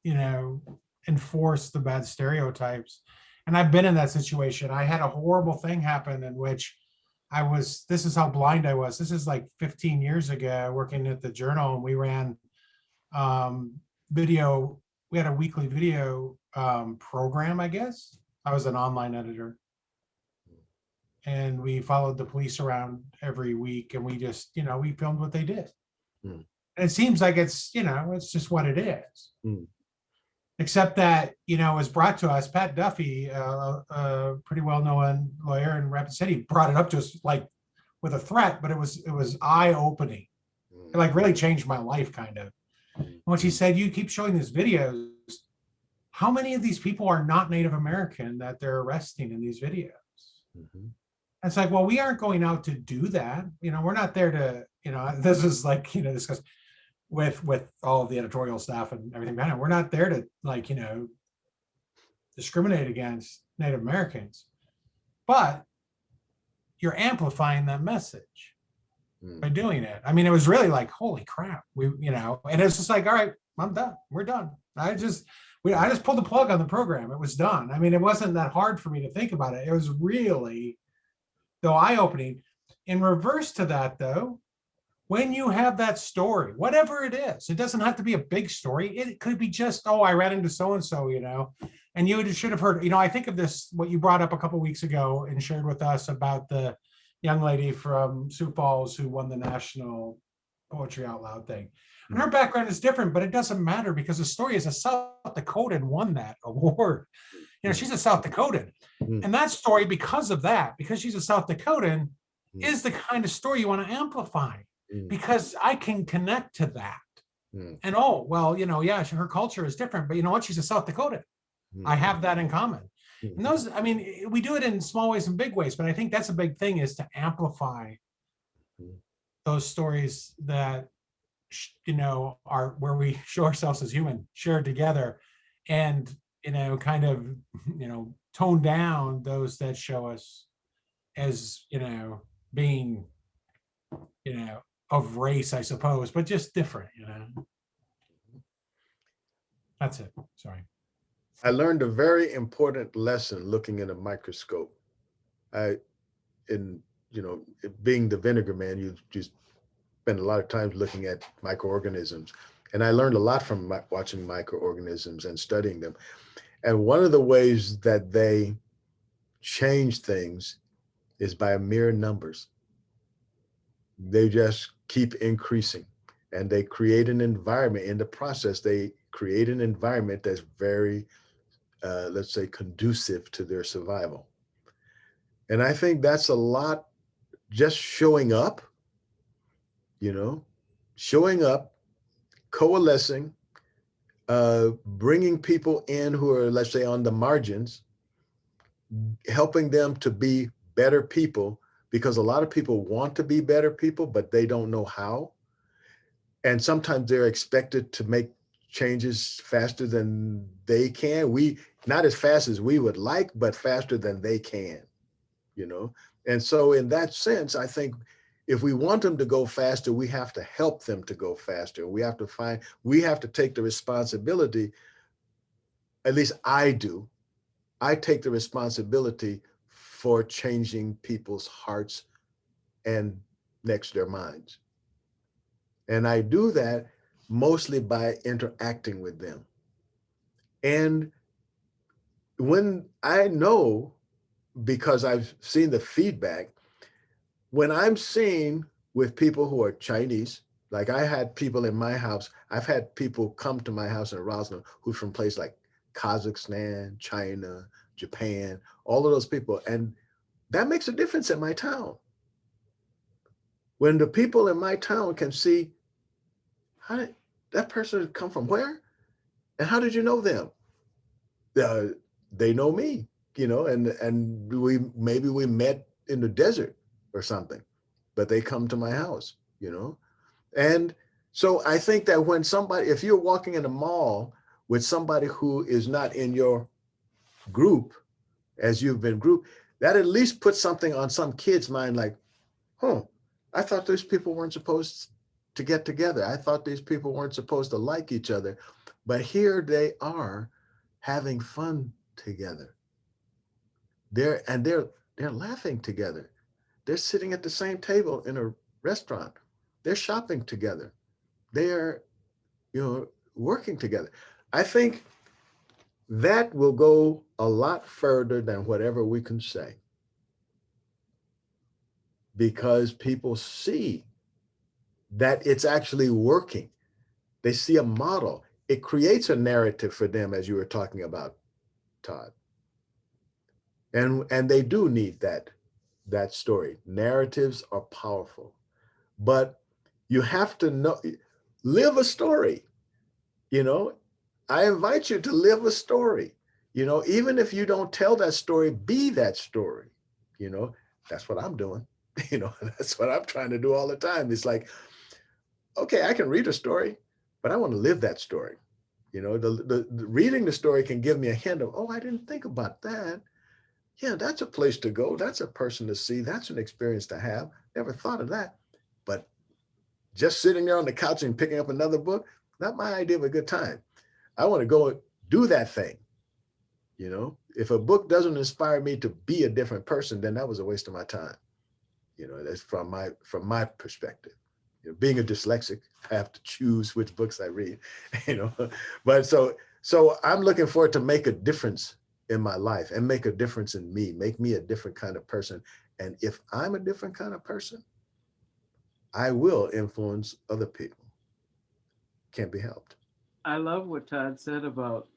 you know, enforce the bad stereotypes. And I've been in that situation. I had a horrible thing happen in which this is how blind I was. This is like 15 years ago, working at the Journal, and we ran video. We had a weekly video program, I guess. I was an online editor. And we followed the police around every week, and we just, you know, we filmed what they did. And it seems like it's, you know, it's just what it is. Except that, you know, it was brought to us, Pat Duffy, a pretty well-known lawyer in Rapid City, brought it up to us like with a threat, but it was eye-opening. It like really changed my life, kind of. And when she said, you keep showing these videos, how many of these people are not Native American that they're arresting in these videos? It's like, well, we aren't going out to do that. You know, we're not there to, you know, this is like, you know, discuss with all of the editorial staff and everything behind it. We're not there to, like, you know, discriminate against Native Americans, but you're amplifying that message by doing it. I mean, it was really like, holy crap, you know, and it's just like, all right, I'm done. We're done. I just pulled the plug on the program. It was done. I mean, it wasn't that hard for me to think about it. It was really, though, eye-opening. In reverse to that, though, when you have that story, whatever it is, it doesn't have to be a big story. It could be just, oh, I ran into so-and-so, you know, and you should have heard, you know, I think of this, what you brought up a couple of weeks ago and shared with us about the young lady from Sioux Falls who won the National Poetry Out Loud thing. And her background is different, but it doesn't matter because the story is a South Dakotan won that award. You know, she's a South Dakotan. And that story, because of that, because she's a South Dakotan, is the kind of story you want to amplify because I can connect to that. And oh, well, you know, yeah, her culture is different, but you know what? She's a South Dakotan. I have that in common. And those, I mean, we do it in small ways and big ways, but I think that's a big thing is to amplify those stories that, you know, are where we show ourselves as human, shared together, and, you know, kind of, you know, tone down those that show us as, you know, being, you know, of race, I suppose, but just different, you know. That's it. Sorry. I learned a very important lesson looking in a microscope. You know, being the vinegar man, you just spend a lot of time looking at microorganisms. And I learned a lot from watching microorganisms and studying them. And one of the ways that they change things is by mere numbers. They just keep increasing, and they create an environment. In the process, they create an environment that's very, let's say, conducive to their survival. And I think that's a lot, just showing up, you know, showing up, coalescing, bringing people in who are, let's say, on the margins, helping them to be better people, because a lot of people want to be better people, but they don't know how. And sometimes they're expected to make changes faster than they can. Not as fast as we would like, but faster than they can, you know? And so in that sense, I think if we want them to go faster, we have to help them to go faster. We have to take the responsibility, at least I do. I take the responsibility for changing people's hearts and next their minds. And I do that mostly by interacting with them. And when I know, because I've seen the feedback, when I'm seeing with people who are Chinese, like I had people in my house, I've had people come to my house in Rosno who's from places like Kazakhstan, China, Japan, all of those people. And that makes a difference in my town. When the people in my town can see, how did that person come from where? And how did you know them? They know me, you know, and maybe we met in the desert or something, but they come to my house, you know? And so I think that when if you're walking in a mall with somebody who is not in your group, as you've been grouped, that at least puts something on some kid's mind like, I thought these people weren't supposed to get together. I thought these people weren't supposed to like each other, but here they are having fun together. They're laughing together. They're sitting at the same table in a restaurant. They're shopping together. They're, you know, working together. I think that will go a lot further than whatever we can say, because people see that it's actually working. They see a model. It creates a narrative for them, as you were talking about, Todd. And they do need that story. Narratives are powerful, but you have to live a story. You know, I invite you to live a story. You know, even if you don't tell that story, be that story. You know, that's what I'm doing. You know, that's what I'm trying to do all the time. It's like, okay, I can read a story, but I want to live that story. You know, the reading the story can give me a hint of, oh, I didn't think about that. Yeah, that's a place to go. That's a person to see. That's an experience to have. Never thought of that. But just sitting there on the couch and picking up another book, not my idea of a good time. I want to go do that thing. You know, if a book doesn't inspire me to be a different person, then that was a waste of my time. You know, that's from my perspective. You know, being a dyslexic, I have to choose which books I read, you know. But so I'm looking forward to make a difference in my life and make a difference in me, make me a different kind of person. And if I'm a different kind of person, I will influence other people. can't be helped. I love what Todd said about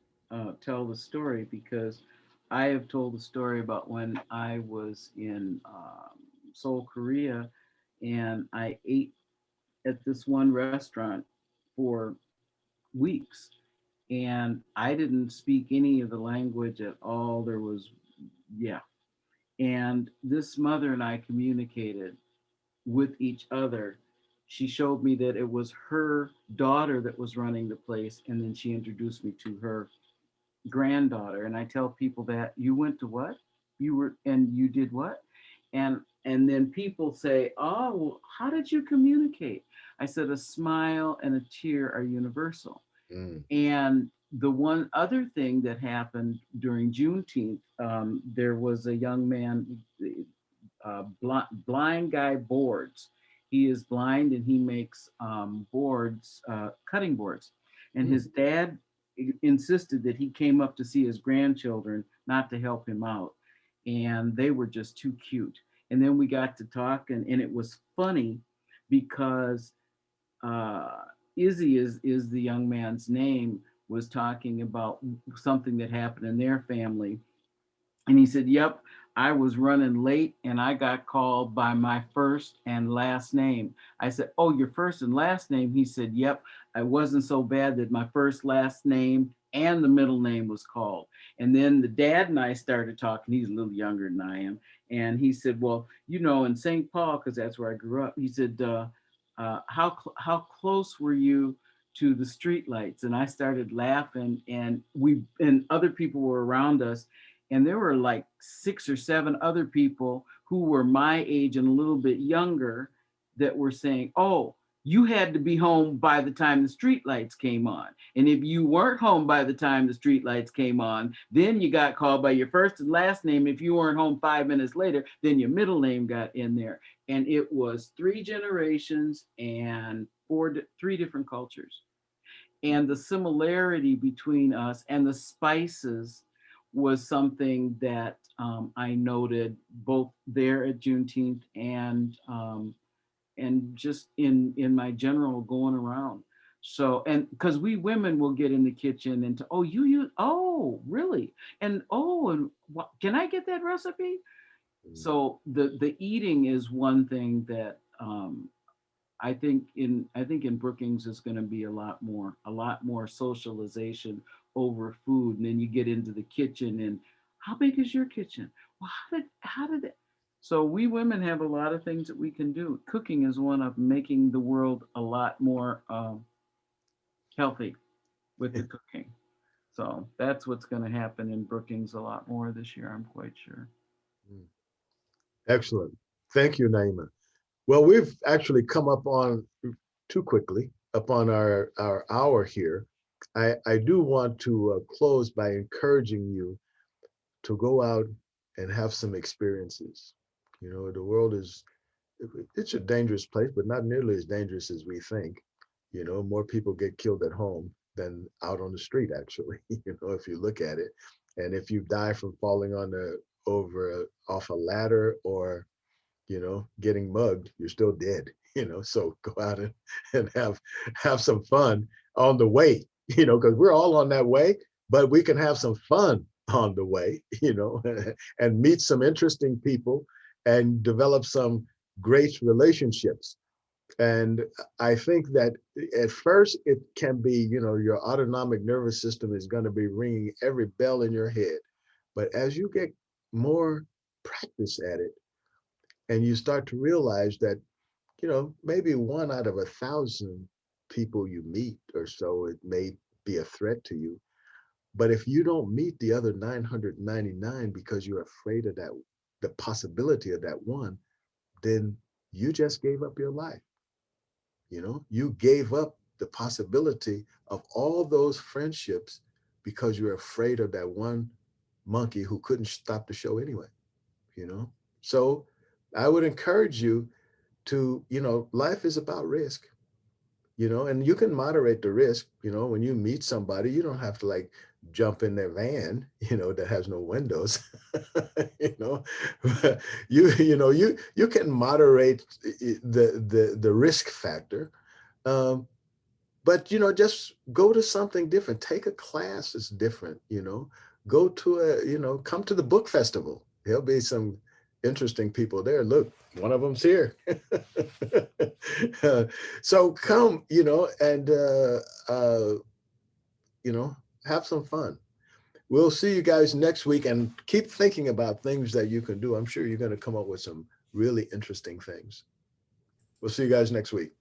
tell the story, because I have told the story about when I was in Seoul, Korea, and I ate at this one restaurant for weeks, and I didn't speak any of the language at all. There was, yeah. And this mother and I communicated with each other. She showed me that it was her daughter that was running the place, and then she introduced me to her granddaughter. And I tell people that, you went to what? You were, and you did what? And then people say, oh, well, how did you communicate? I said, a smile and a tear are universal. Mm. And the one other thing that happened during Juneteenth, there was a young man, blind guy boards. He is blind and he makes boards, cutting boards. And his dad insisted that he came up to see his grandchildren, not to help him out. And they were just too cute. And then we got to talk, and it was funny because uh, Izzy is the young man's name, was talking about something that happened in their family. And he said, yep, I was running late and I got called by my first and last name. I said, oh, your first and last name? He said, yep, I wasn't so bad that my first, last name and the middle name was called. And then the dad and I started talking. He's a little younger than I am. And he said, well, you know, in St. Paul, because that's where I grew up, he said, how close were you to the streetlights? And I started laughing, and other people were around us, and there were like 6 or 7 other people who were my age and a little bit younger that were saying, oh, you had to be home by the time the street lights came on. And if you weren't home by the time the street lights came on, then you got called by your first and last name. If you weren't home 5 minutes later, then your middle name got in there. And it was 3 generations and 3 different cultures. And the similarity between us and the spices was something that I noted both there at Juneteenth and just in my general going around. So, and because we women will get in the kitchen and oh, oh, really? And oh, and what, can I get that recipe? So the eating is one thing that I think in Brookings is going to be a lot more socialization over food. And then you get into the kitchen, and how big is your kitchen? Well, how did it? So we women have a lot of things that we can do. Cooking is one of making the world a lot more healthy with the cooking. So that's what's going to happen in Brookings a lot more this year, I'm quite sure. Excellent. Thank you, Naima. Well, we've actually come up on too quickly upon our hour here. I do want to close by encouraging you to go out and have some experiences. You know, the world it's a dangerous place, but not nearly as dangerous as we think. You know, more people get killed at home than out on the street, actually, you know, if you look at it. And if you die from falling off a ladder or, you know, getting mugged, you're still dead, you know. So go out and have some fun on the way, you know, because we're all on that way, but we can have some fun on the way, you know, and meet some interesting people and develop some great relationships. And I think that at first it can be, you know, your autonomic nervous system is going to be ringing every bell in your head. But as you get more practice at it, and you start to realize that, you know, maybe 1 out of 1,000 people you meet or so, it may be a threat to you. But if you don't meet the other 999 because you're afraid of the possibility of that one, then you just gave up your life. You know, you gave up the possibility of all those friendships because you're afraid of that one monkey who couldn't stop the show anyway, you know? So I would encourage you to, you know, life is about risk, you know, and you can moderate the risk. You know, when you meet somebody, you don't have to like jump in their van, you know, that has no windows. You know, you can moderate the risk factor, um, but just go to something different. Take a class that's different. Go to come to the book festival. There'll be some interesting people there. Look, one of them's here. So come, and have some fun. We'll see you guys next week, and keep thinking about things that you can do. I'm sure you're going to come up with some really interesting things. We'll see you guys next week.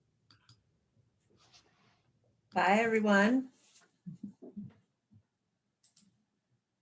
Bye, everyone.